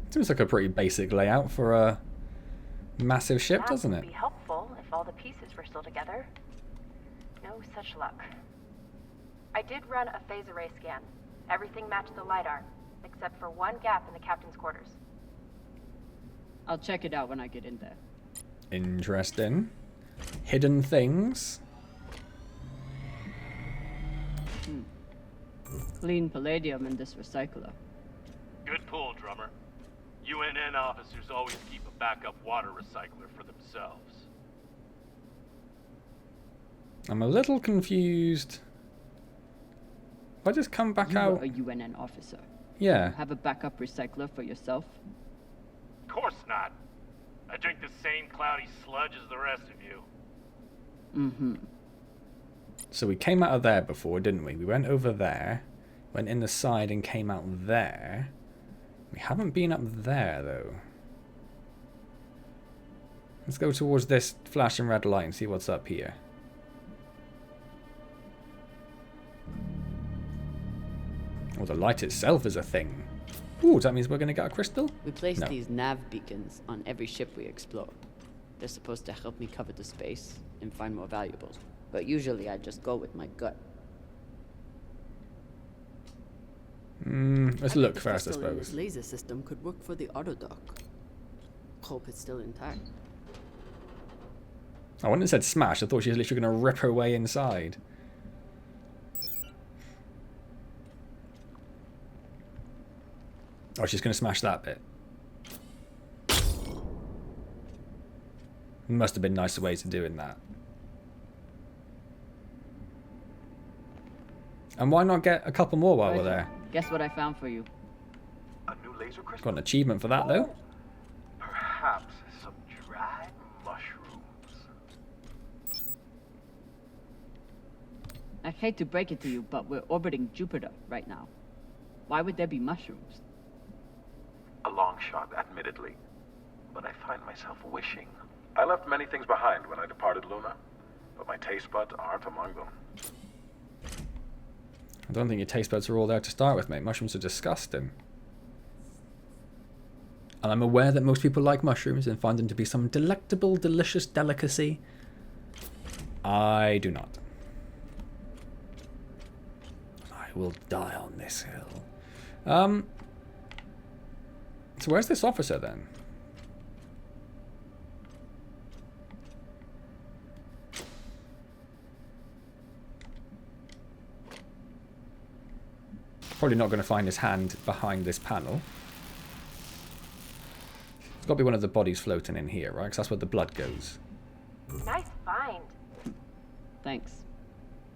Seems like a pretty basic layout for a massive ship, doesn't That it? would be helpful if all the pieces were still together. No such luck. I did run a phase array scan. Everything matched the LiDAR, except for one gap in the captain's quarters. I'll check it out when I get in there. Interesting. Hidden things. Clean palladium in this recycler. Good pull, drummer. UNN officers always keep a backup water recycler for themselves. I'm a little confused. If I just come back out... You're a UNN officer. Yeah. You have a backup recycler for yourself? Of course not. I drink the same cloudy sludge as the rest of you. Mm-hmm. So we came out of there before, didn't we? We went over there, went in the side and came out there. We haven't been up there, though. Let's go towards this flashing red light and see what's up here. Oh, the light itself is a thing. Ooh, that means we're going to get a crystal? We place No. these nav beacons on every ship we explore. They're supposed to help me cover the space and find more valuables. But usually I just go with my gut. Let's look first, I crystal in this suppose. laser system could work for the autodock. Hope it's still intact. I wouldn't have said smash. I thought she was literally going to rip her way inside. Oh, she's going to smash that bit. Must have been nicer ways of doing that. And why not get a couple more while we're there? Guess what I found for you? A new laser crystal? Got an achievement for that, though. Perhaps some dried mushrooms. I hate to break it to you, but we're orbiting Jupiter right now. Why would there be mushrooms? A long shot, admittedly. But I find myself wishing. I left many things behind when I departed Luna, but my taste buds aren't among them. I don't think your taste buds are all there to start with, mate. Mushrooms are disgusting. And I'm aware that most people like mushrooms and find them to be some delectable, delicious delicacy. I do not. I will die on this hill. So where's this officer then? Probably not going to find his hand behind this panel. It's got to be one of the bodies floating in here, right? Because that's where the blood goes. Nice find. Thanks.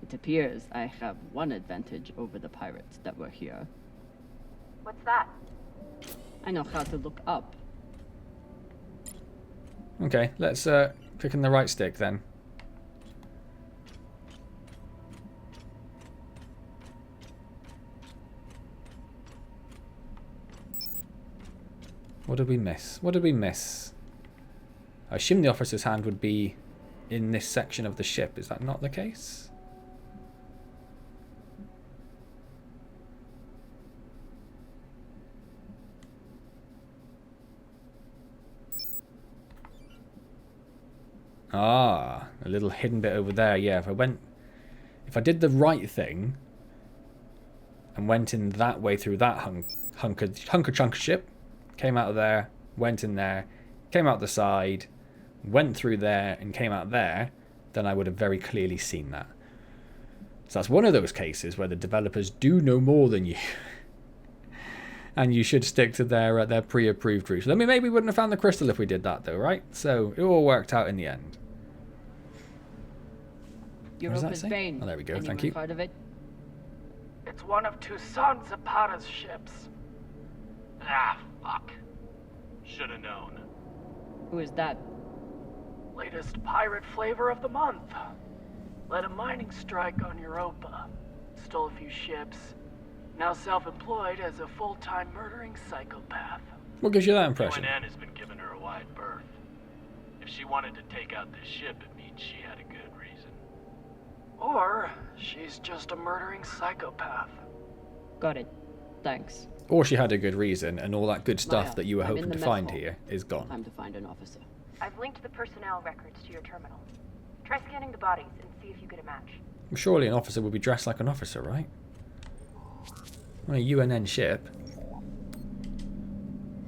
It appears I have one advantage over the pirates that were here. What's that? I know how to look up. Okay, let's click in the right stick then. What did we miss? What did we miss? I assume the officer's hand would be in this section of the ship. Is that not the case? Ah, a little hidden bit over there. Yeah, if I did the right thing and went in that way through that hunker chunk ship, came out of there, went in there, came out the side, went through there, and came out there, then I would have very clearly seen that. So that's one of those cases where the developers do know more than you. And you should stick to their pre-approved routes. I mean, maybe we wouldn't have found the crystal if we did that, though, right? So it all worked out in the end. Europa's Bane. Oh, there we go. Anyone Thank you. Heard of it? It's one of Toussaint Zapata's ships. Ah, fuck. Should've known. Who is that? Latest pirate flavor of the month. Led a mining strike on Europa. Stole a few ships. Now self-employed as a full-time murdering psychopath. What gives you that impression? UNN has been giving her a wide berth. If she wanted to take out this ship, it means she had a good reason. Or she's just a murdering psychopath. Got it. Thanks. Or she had a good reason, and all that good stuff Maya, that you were I'm in hoping the to mess find hall. here is gone. Time to find an officer. I've linked the personnel records to your terminal. Try scanning the bodies and see if you get a match. Surely an officer would be dressed like an officer, right? On a UNN ship.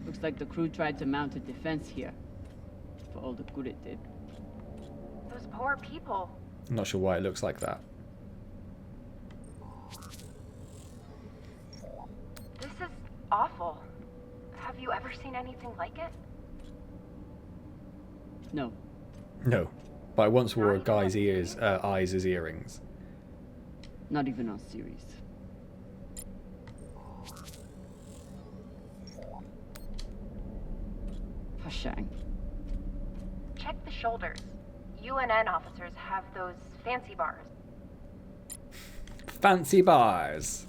Looks like the crew tried to mount a defense here. For all the good it did. Those poor people. I'm not sure why it looks like that. This is awful. Have you ever seen anything like it? No. No. But I once wore a guy's eyes as earrings. Not even on series. Hashang. Check the shoulders. UNN officers have those fancy bars. Fancy bars.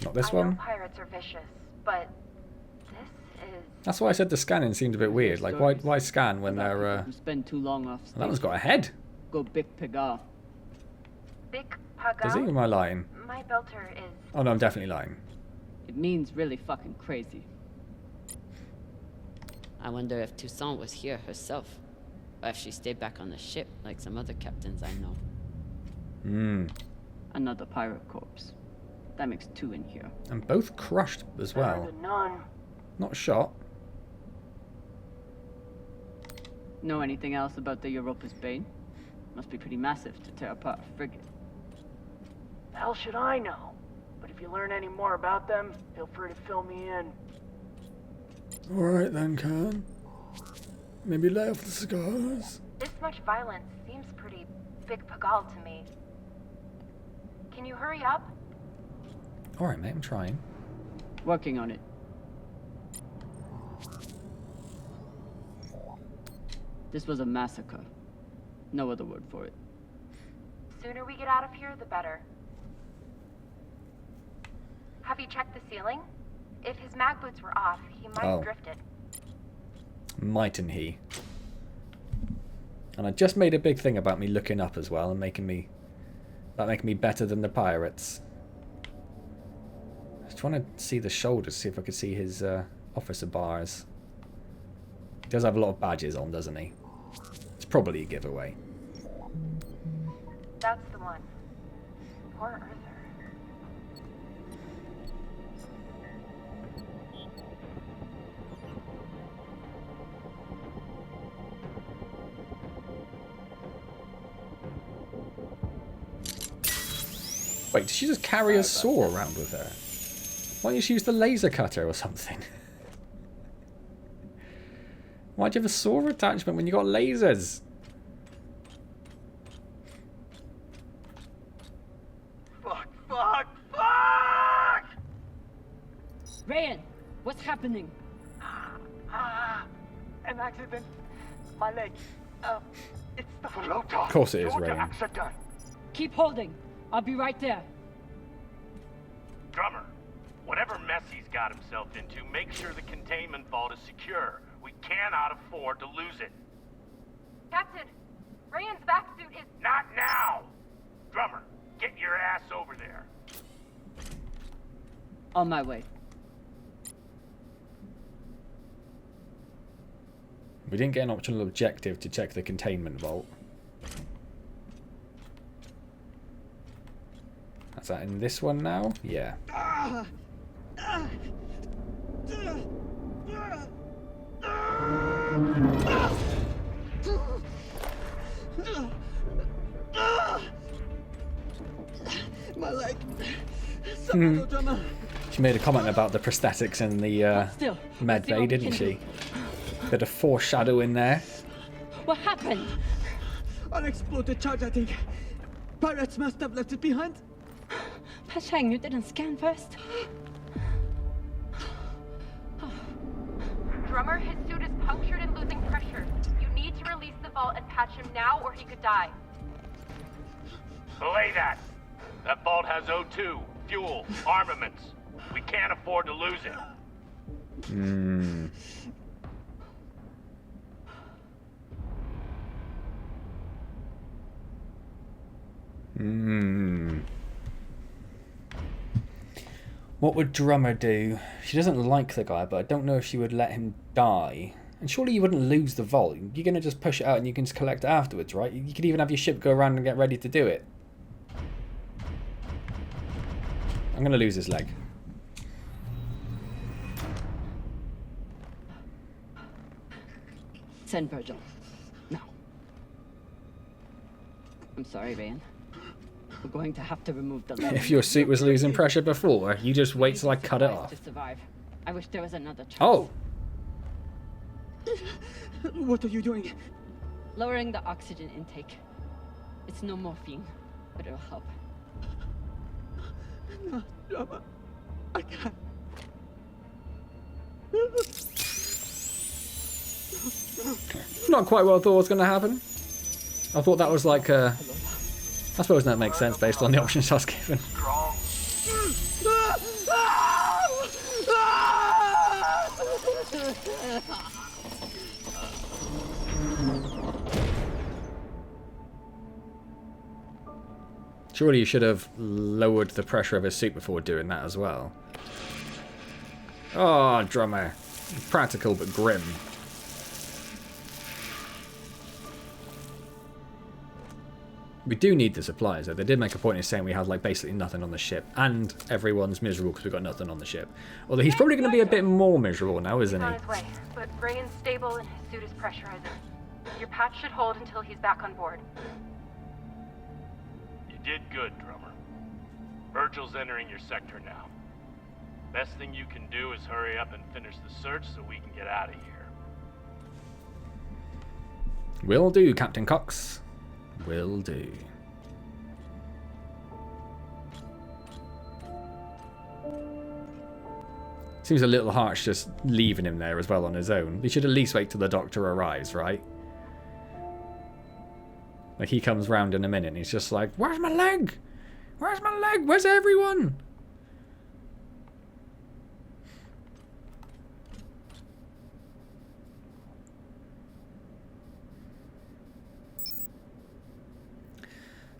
Not this I one. know pirates are vicious, but this is... That's why I said the scanning seemed a bit weird. Like, why scan when they're... You spend too long off station. That one's got a head. Go Big Pigar. Big Pagal? Is he? Or am I lying? My belter is... Oh no, I'm definitely lying. It means really fucking crazy. I wonder if Toussaint was here herself. Or if she stayed back on the ship like some other captains I know. Hmm. Another pirate corpse. That makes 2 in here. And both crushed as well. Better than none. Not shot. Know anything else about the Europa's Bane? Must be pretty massive to tear apart a frigate. The hell should I know? But if you learn any more about them, feel free to fill me in. Alright then, Khan. Maybe lay off the cigars. This much violence seems pretty Big Pagal to me. Can you hurry up? Alright, mate, I'm trying. Working on it. This was a massacre. No other word for it. Sooner we get out of here, the better. Have you checked the ceiling? If his mag boots were off, he might have drifted. Mightn't he? And I just made a big thing about me looking up as well and making me better than the pirates. I was trying to see the shoulders, see if I could see his officer bars. He does have a lot of badges on, doesn't he? It's probably a giveaway. That's the one. Poor Arthur. Wait, did she just carry a saw around with her? Why don't you just use the laser cutter or something? Why'd you have a saw attachment when you got lasers? Fuck, fuck, fuck! Rayan, what's happening? An accident. My leg. It's the floater. Of course it is, Rayan. Accident. Keep holding. I'll be right there. Drummer, whatever mess he's got himself into, make sure the containment vault is secure. We cannot afford to lose it. Captain, Rayan's back suit is... Not now! Drummer, get your ass over there. On my way. We didn't get an optional objective to check the containment vault. Is that in this one now? Yeah. My leg. She made a comment about the prosthetics in the med bay, didn't she? Bit of foreshadow in there. What happened? Unexploded charge, I think. Pirates must have left it behind. Pashang, you didn't scan first. Drummer, his suit is punctured and losing pressure. You need to release the vault and patch him now or he could die. Belay that! That vault has O2, fuel, armaments. We can't afford to lose him. What would Drummer do? She doesn't like the guy, but I don't know if she would let him die. And surely you wouldn't lose the vault. You're going to just push it out and you can just collect it afterwards, right? You could even have your ship go around and get ready to do it. I'm going to lose his leg. Send Virgil. No. I'm sorry, Ryan. We're going to have to remove the leg. If your suit was losing pressure before, you just wait till I cut it off. To survive. I wish there was another chance. Oh! What are you doing? Lowering the oxygen intake. It's no morphine, but it'll help. No, Drummer. I can't. Not quite what I thought was going to happen. I thought that was like a... I suppose that makes sense based on the options I was given. Surely you should have lowered the pressure of his suit before doing that as well. Oh, Drummer. Practical but grim. We do need the supplies, though. They did make a point in saying we had like basically nothing on the ship, and everyone's miserable because we've got nothing on the ship. Although he's probably going to be a bit more miserable now, isn't he? He's on his way, but Ryan's stable and his suit is pressurizing. Your patch should hold until he's back on board. You did good, Drummer. Virgil's entering your sector now. Best thing you can do is hurry up and finish the search so we can get out of here. Will do, Captain Cox. Will do. Seems a little harsh just leaving him there as well on his own. We should at least wait till the doctor arrives, right? Like he comes round in a minute and he's just like, where's my leg? Where's my leg? Where's everyone?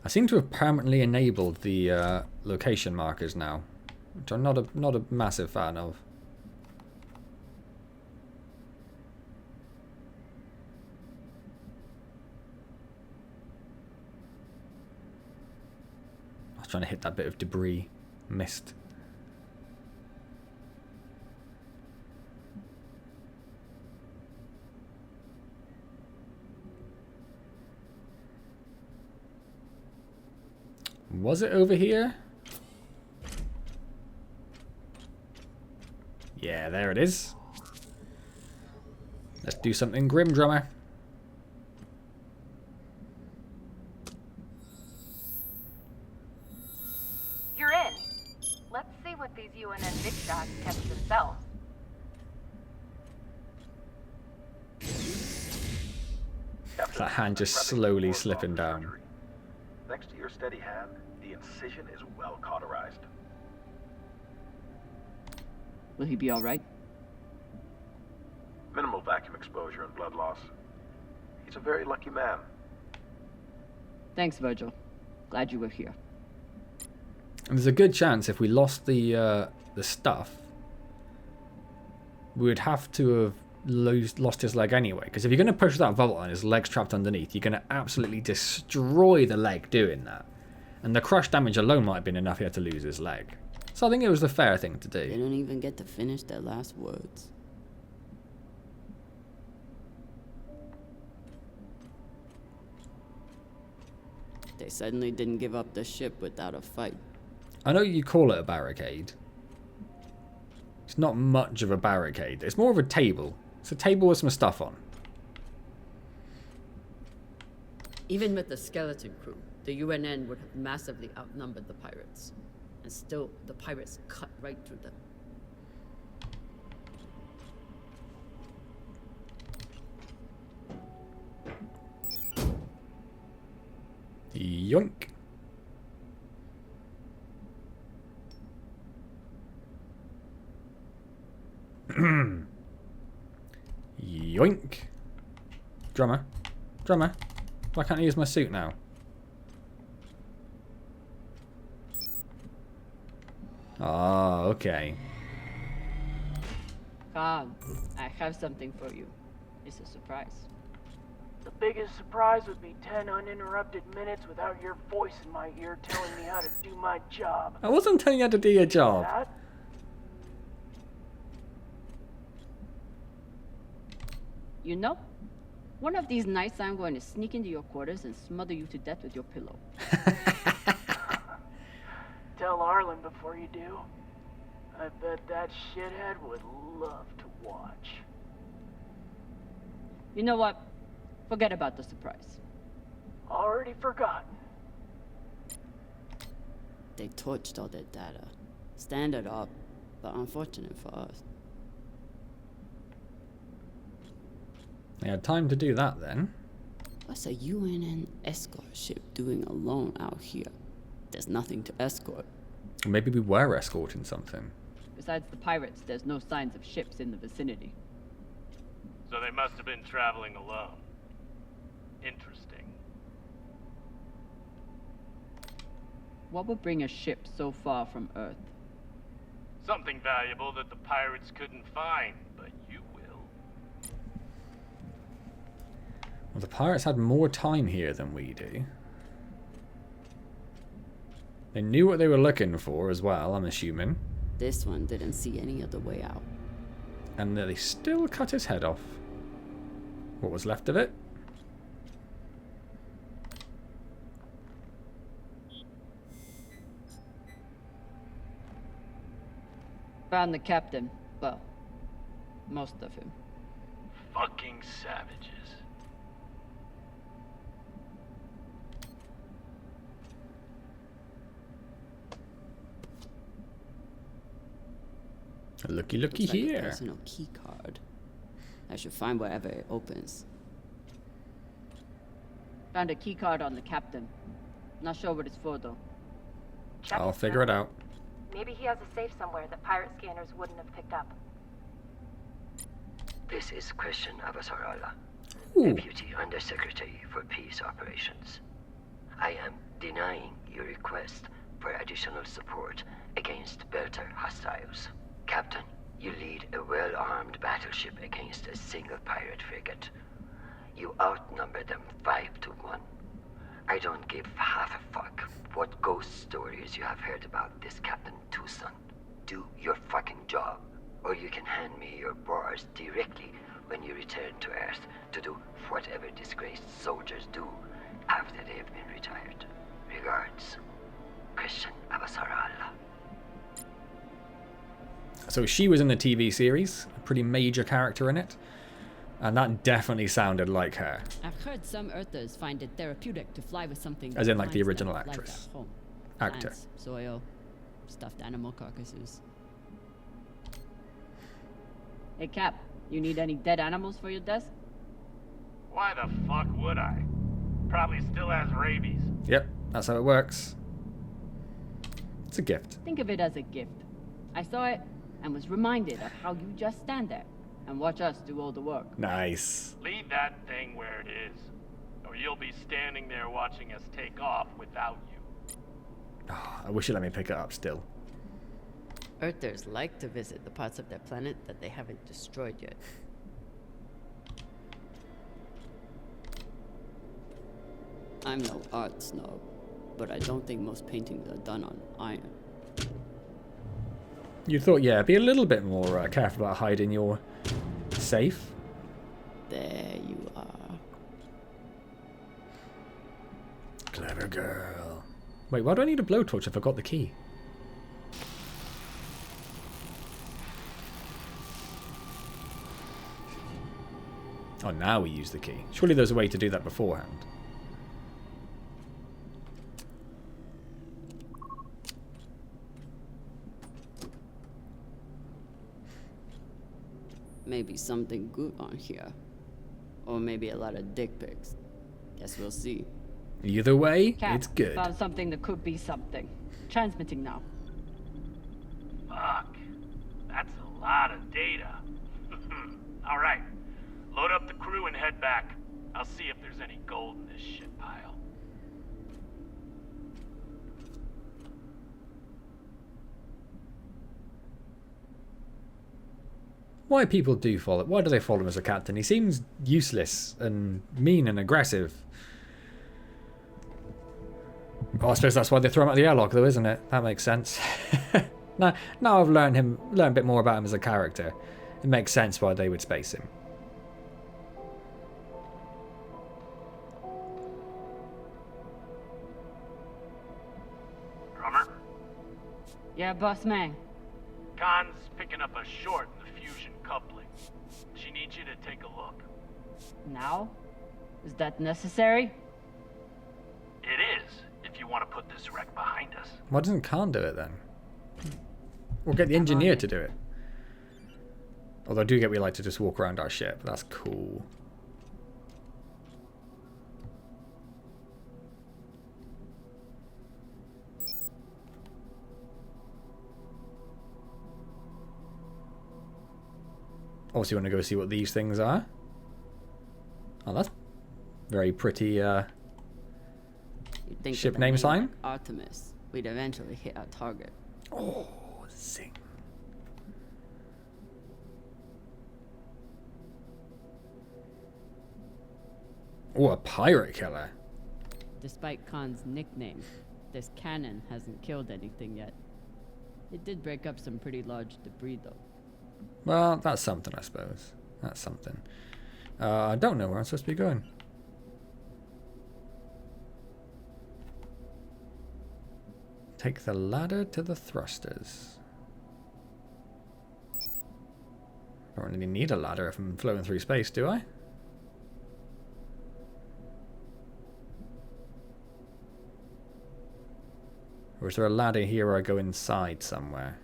I seem to have permanently enabled the location markers now, which I'm not a massive fan of. I was trying to hit that bit of debris. Missed. Was it over here? Yeah, there it is. Let's do something grim, Drummer. You're in. Let's see what these UNN big shots catch themselves. That hand just slowly slipping down. Thanks to your steady hand, the incision is well cauterized. Will he be all right? Minimal vacuum exposure and blood loss. He's a very lucky man. Thanks, Virgil. Glad you were here. And there's a good chance if we lost the stuff, we would have to have lost his leg anyway. Because if you're going to push that vault and his leg's trapped underneath, you're going to absolutely destroy the leg doing that. And the crush damage alone might have been enough he had to lose his leg. So I think it was the fair thing to They do. don't even get to finish their last words. They suddenly didn't give up the ship without a fight. I know you call it a barricade. It's not much of a barricade. It's more of a table. It's a table with some stuff on. Even with the skeleton crew, the UNN would have massively outnumbered the pirates. And still, the pirates cut right through them. Yoink. Yoink. Drummer. Drummer. Why can't I use my suit now? Ah, okay. Come, I have something for you. It's a surprise. The biggest surprise would be 10 uninterrupted minutes without your voice in my ear telling me how to do my job. I wasn't telling you how to do your job. That? You know, one of these nights I'm going to sneak into your quarters and smother you to death with your pillow. Tell Arlen before you do. I bet that shithead would love to watch. You know what? Forget about the surprise. Already forgotten. They torched all their data. Standard up, but unfortunate for us. They had time to do that then. What's a UNN escort ship doing alone out here? There's nothing to escort. Maybe we were escorting something. Besides the pirates, there's no signs of ships in the vicinity. So they must have been traveling alone. Interesting. What would bring a ship so far from Earth? Something valuable that the pirates couldn't find, but you will. Well, the pirates had more time here than we do. They knew what they were looking for as well, I'm assuming. This one didn't see any other way out. And they still cut his head off. What was left of it? Found the captain. Well, most of him. Fucking savages. Looky Looks like a here. personal key card. I should find wherever it opens. Found a key card on the captain. Not sure what it's for though. I'll figure it out. Maybe he has a safe somewhere that pirate scanners wouldn't have picked up. This is Christian Avasarala, Ooh. Deputy Undersecretary for Peace Operations. I am denying your request for additional support against Belter hostiles. Captain, you lead a well-armed battleship against a single pirate frigate. You outnumber them 5 to 1. I don't give half a fuck what ghost stories you have heard about this Captain Tucson. Do your fucking job, or you can hand me your bars directly when you return to Earth to do whatever disgraced soldiers do after they have been retired. Regards, Christian Avasarala. So she was in the TV series, a pretty major character in it. And that definitely sounded like her. I've heard some Earthers find it therapeutic to fly with something As that in like the reminds them original of life actress. at home. Actor. Plants, soil, stuffed animal carcasses. Hey Cap, you need any dead animals for your desk? Why the fuck would I? Probably still has rabies. Yep, that's how it works. It's a gift. Think of it as a gift. I saw it and was reminded of how you just stand there and watch us do all the work. Nice. Leave that thing where it is, or you'll be standing there watching us take off without you. Oh, I wish you'd let me pick it up still. Earthers like to visit the parts of their planet that they haven't destroyed yet. I'm no art snob, but I don't think most paintings are done on iron. You thought, yeah, be a little bit more careful about hiding your safe. There you are. Clever girl. Wait, why do I need a blowtorch if I got the key? Oh, now we use the key. Surely there's a way to do that beforehand. Maybe something good on here. Or maybe a lot of dick pics. Guess we'll see. Either way, Cap, it's good. Found something that could be something. Transmitting now. Fuck. That's a lot of data. All right. Load up the crew and head back. I'll see if there's any gold in this shit pile. Why people do follow? Why do they follow him as a captain? He seems useless and mean and aggressive. Well, I suppose that's why they throw him out the airlock, though, isn't it? That makes sense. now I've learned a bit more about him as a character. It makes sense why they would space him. Drummer? Yeah, boss man. Khan's picking up a short in the fusion coupling. She needs you to take a look. Now? Is that necessary? It is, if you want to put this wreck behind us. Why doesn't Khan do it then? Or get the engineer to do it. Although I do get we like to just walk around our ship. That's cool. Also, you want to go see what these things are? Oh, that's very pretty You'd think ship with a name name sign. like Artemis, we'd eventually hit our target. Oh, zing. Oh, a pirate killer. Despite Khan's nickname, this cannon hasn't killed anything yet. It did break up some pretty large debris, though. Well, that's something, I suppose. That's something. I don't know where I'm supposed to be going. Take the ladder to the thrusters. I don't really need a ladder if I'm floating through space, do I? Or is there a ladder here where I go inside somewhere?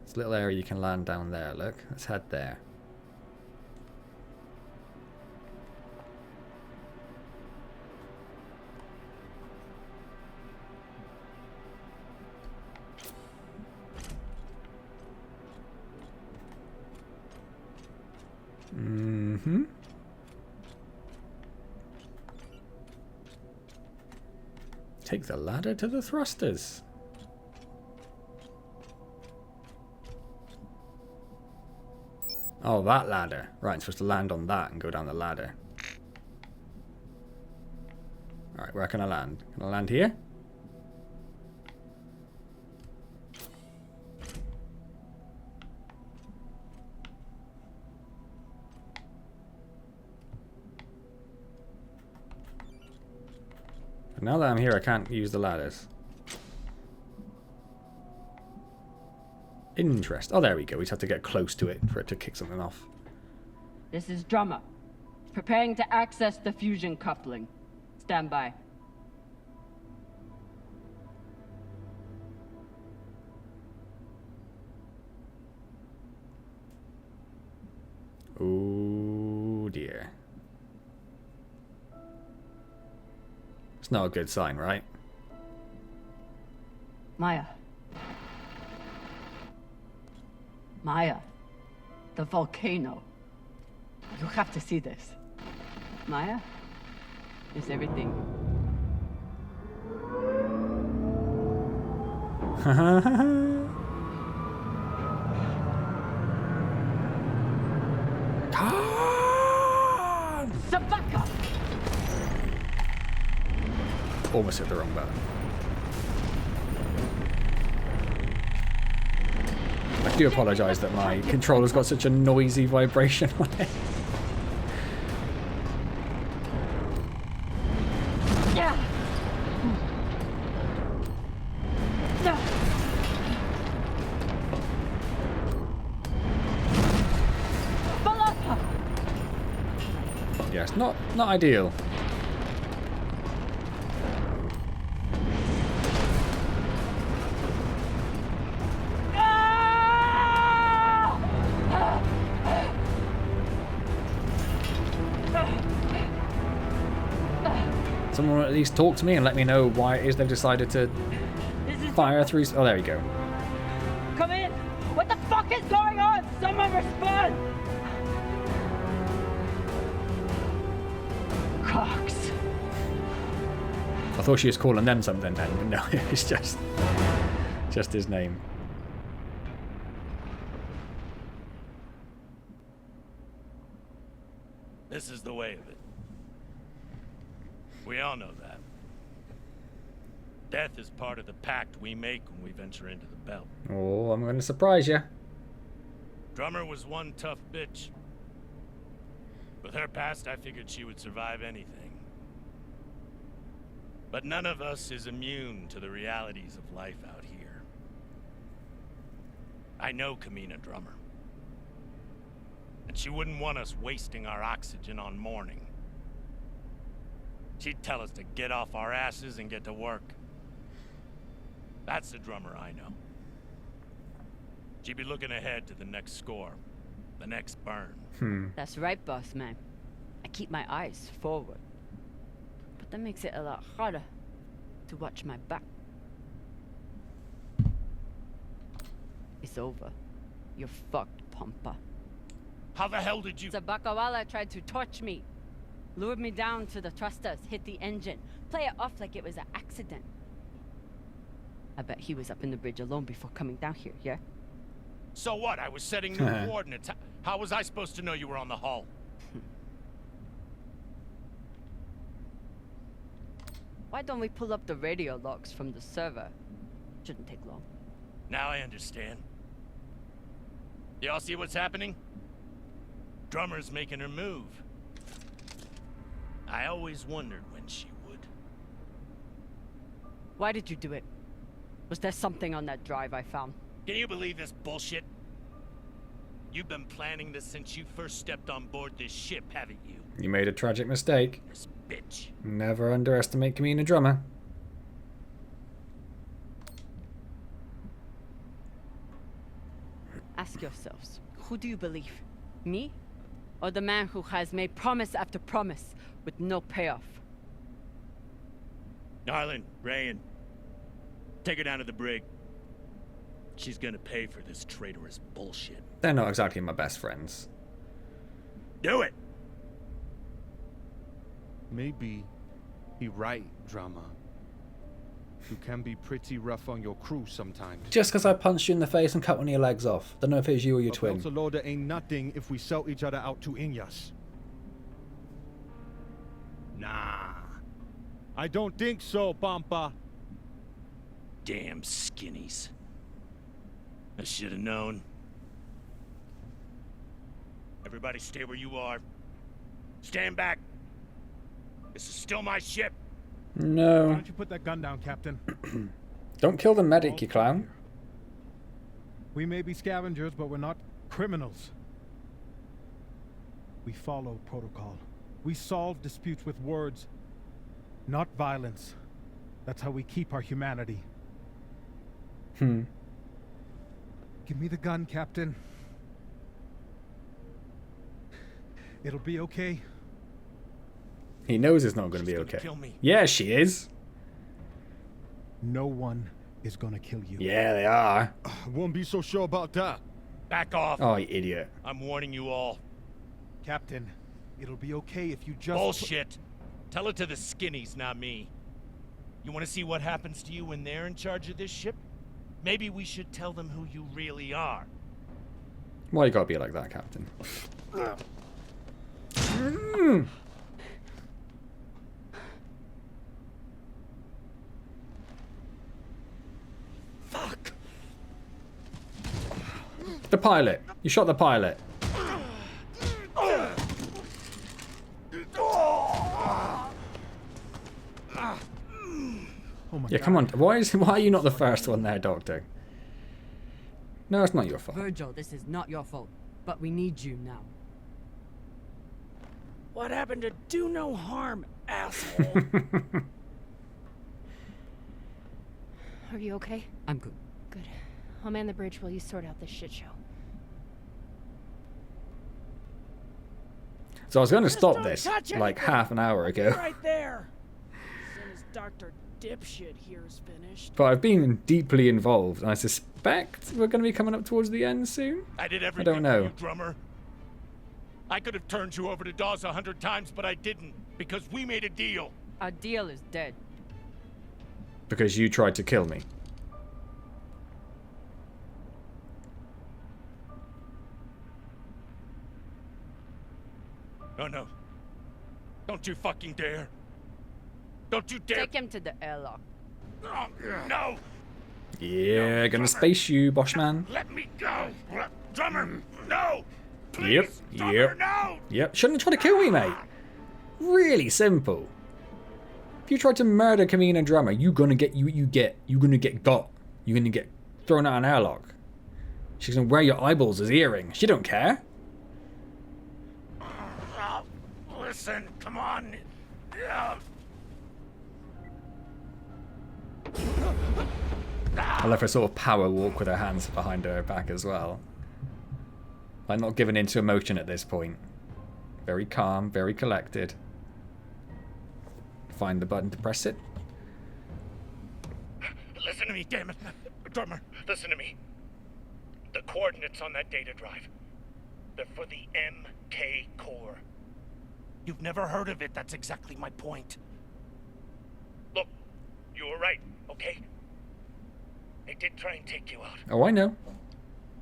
This little area you can land down there, look. Let's head there. Mm-hmm. Take the ladder to the thrusters. Oh, that ladder. Right, I'm supposed to land on that and go down the ladder. Alright, where can I land? Can I land here? But now that I'm here, I can't use the ladders. Interest. Oh, there we go. We just have to get close to it for it to kick something off. This is Drummer. Preparing to access the fusion coupling. Stand by. Oh dear. It's not a good sign, right? Maya. Maya. The volcano. You have to see this. Maya? Is everything... Khan! Sabaka! almost hit the wrong button. I do apologise that my controller's got such a noisy vibration on it. Yes, not ideal. Someone at least talk to me and let me know why it is they've decided to fire through. Oh, there we go. Come in! What the fuck is going on? Someone respond! Cox. I thought she was calling them something then, but no, it was just his name. This is the way of it. We all know that. Death is part of the pact we make when we venture into the belt. Oh, I'm going to surprise you. Drummer was one tough bitch. With her past, I figured she would survive anything. But none of us is immune to the realities of life out here. I know Kamina Drummer. And she wouldn't want us wasting our oxygen on mourning. She'd tell us to get off our asses and get to work. That's the Drummer I know. She'd be looking ahead to the next score, the next burn. That's right, boss man. I keep my eyes forward. But that makes it a lot harder to watch my back. It's over. You're fucked, Pampa. How the hell did you... Zabakawala tried to torch me. Lured me down to the thrusters, hit the engine, play it off like it was an accident. I bet he was up in the bridge alone before coming down here, yeah? So what? I was setting new coordinates. How was I supposed to know you were on the hull? Why don't we pull up the radio logs from the server? Shouldn't take long. Now I understand. Y'all see what's happening? Drummer's making her move. I always wondered when she would. Why did you do it? Was there something on that drive I found? Can you believe this bullshit? You've been planning this since you first stepped on board this ship, haven't you? You made a tragic mistake. This bitch. Never underestimate Kamina Drummer. Ask yourselves, who do you believe? Me? Or the man who has made promise after promise with no payoff? Darlin, Rayan, take her down to the brig. She's gonna pay for this traitorous bullshit. They're not exactly my best friends. Do it! Maybe he right, Drama. You can be pretty rough on your crew sometimes. Just because I punched you in the face and cut one of your legs off. Don't know if it was you or your twin. Loader ain't nothing if we sell each other out to Inyas. Nah. I don't think so, Pampa. Damn skinnies. I should have known. Everybody stay where you are. Stand back. This is still my ship. No. Why don't you put that gun down, Captain? Don't kill the medic, you clown. We may be scavengers, but we're not criminals. We follow protocol. We solve disputes with words, not violence. That's how we keep our humanity. Give me the gun, Captain. It'll be okay. He knows it's not going to be okay. Kill me. Yeah, she is. No one is going to kill you. Yeah, they are. Won't be so sure about that. Back off. Oh, you idiot. I'm warning you all. Captain, it'll be okay if you just... Bullshit. Tell it to the skinnies, not me. You want to see what happens to you when they're in charge of this ship? Maybe we should tell them who you really are. Why you gotta be like that, Captain? The pilot. You shot the pilot. Oh my Yeah, God. come on. Why are you not the first one there, Doctor? No, it's not your fault. Virgil, this is not your fault, but we need you now. What happened to do no harm, asshole? Are you okay? I'm good. Good. I'll man the bridge while you sort out this shit show. So I was going to Just stop don't this touch like anything. half an hour I'll be ago. right there. As soon as Dr. Dipshit here is finished. But I've been deeply involved, and I suspect we're going to be coming up towards the end soon. I did I everything don't know. for you, drummer. I could have turned you over to Dawes 100 times, but I didn't, because we made a deal. Our deal is dead. Because you tried to kill me. Oh no. Don't you fucking dare. Don't you dare. Take him to the airlock. Oh, no. Yeah, gonna space you, Boschman. Let me go. Drummer, no. Please, Yep, drummer, yep. no. Yep, shouldn't have tried to kill me, mate. Really simple. If you tried to murder Kamina Drummer, you're gonna get got. You're gonna get thrown out an airlock. She's gonna wear your eyeballs as earrings. She don't care. Oh, listen, come on. I love her sort of power walk with her hands behind her back as well. Like not giving in to emotion at this point. Very calm, very collected. Find the button to press it. Listen to me, damn it. Drummer, listen to me. The coordinates on that data drive, they're for the MK core. You've never heard of it. That's exactly my point. Look, you were right, okay? They did try and take you out. Oh, I know.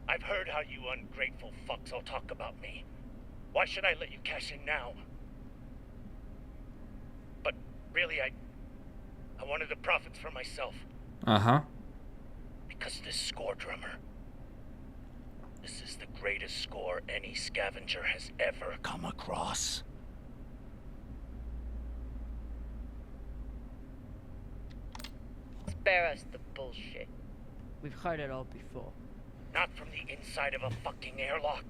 I've heard how you ungrateful fucks all talk about me. Why should I let you cash in now? But really, I wanted the profits for myself. Uh-huh. Because this score, drummer, this is the greatest score any scavenger has ever come across. Spare us the bullshit. We've heard it all before. Not from the inside of a fucking airlock.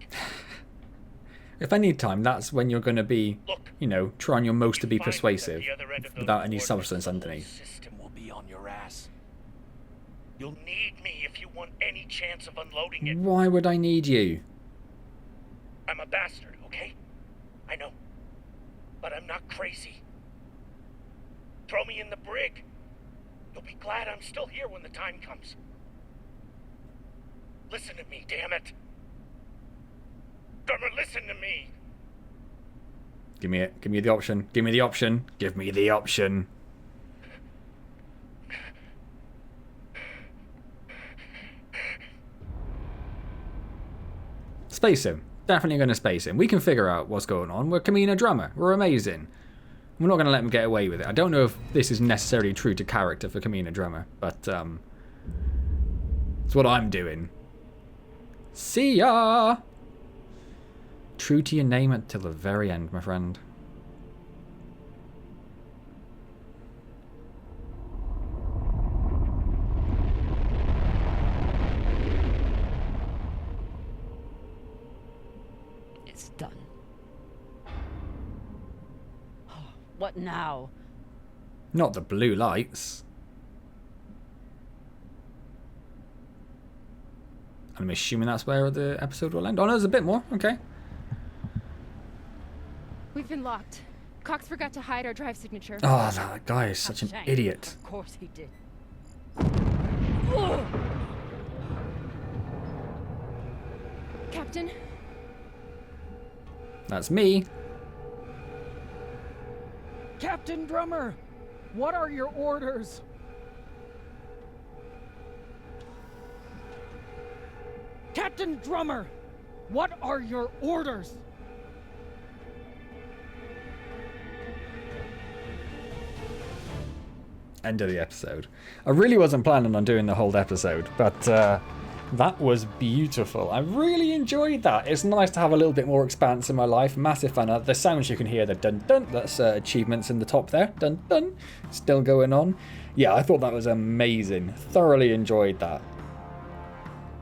If I need time, that's when you're going to be, you know, trying your most to be persuasive without any substance underneath. System will be on your ass. You'll need me if you want any chance of unloading it. Why would I need you? I'm a bastard, okay? I know. But I'm not crazy. Throw me in the brig. You'll be glad I'm still here when the time comes. Listen to me, damn it. Drummer, listen to me. Give me it. Give me the option. Give me the option. Give me the option. Space him. Definitely going to space him. We can figure out what's going on. We're Kamina Drummer. We're amazing. We're not going to let him get away with it. I don't know if this is necessarily true to character for Kamina Drummer, but it's what I'm doing. See ya! True to your name until the very end, my friend. It's done. What now? Not the blue lights. I'm assuming that's where the episode will end. Oh no, there's a bit more. Okay. We've been locked. Cox forgot to hide our drive signature. Oh, that guy is such an idiot. Of course he did. Captain? That's me. Captain Drummer, what are your orders? Captain Drummer, what are your orders? End of the episode. I really wasn't planning on doing the whole episode, but That was beautiful. I really enjoyed that. It's nice to have a little bit more Expanse in my life. Massive fan. The sounds you can hear, the dun dun. That's achievements in the top there. Dun dun. Still going on. Yeah, I thought that was amazing. Thoroughly enjoyed that.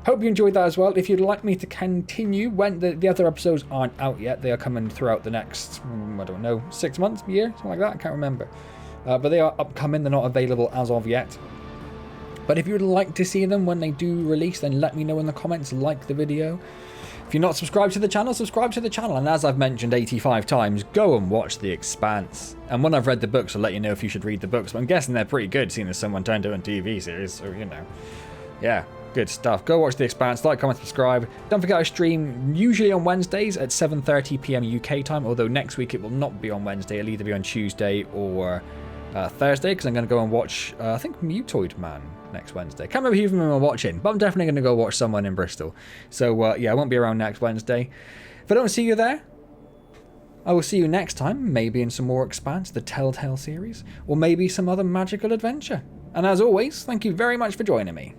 Hope you enjoyed that as well. If you'd like me to continue, when the other episodes aren't out yet, they are coming throughout the next, I don't know, 6 months, a year, something like that. I can't remember. But they are upcoming. They're not available as of yet. But if you would like to see them when they do release, then let me know in the comments, like the video. If you're not subscribed to the channel, subscribe to the channel. And as I've mentioned 85 times, go and watch The Expanse. And when I've read the books, I'll let you know if you should read the books. But I'm guessing they're pretty good, seeing as someone turned it into a TV series. So, you know, yeah, good stuff. Go watch The Expanse, like, comment, subscribe. Don't forget I stream usually on Wednesdays at 7:30 PM UK time. Although next week it will not be on Wednesday. It'll either be on Tuesday or Thursday, because I'm going to go and watch, I think, Mutoid Man next Wednesday. Can't remember who even I'm watching, but I'm definitely going to go watch someone in Bristol. So, yeah, I won't be around next Wednesday. If I don't see you there, I will see you next time, maybe in some more Expanse, the Telltale series, or maybe some other magical adventure. And as always, thank you very much for joining me.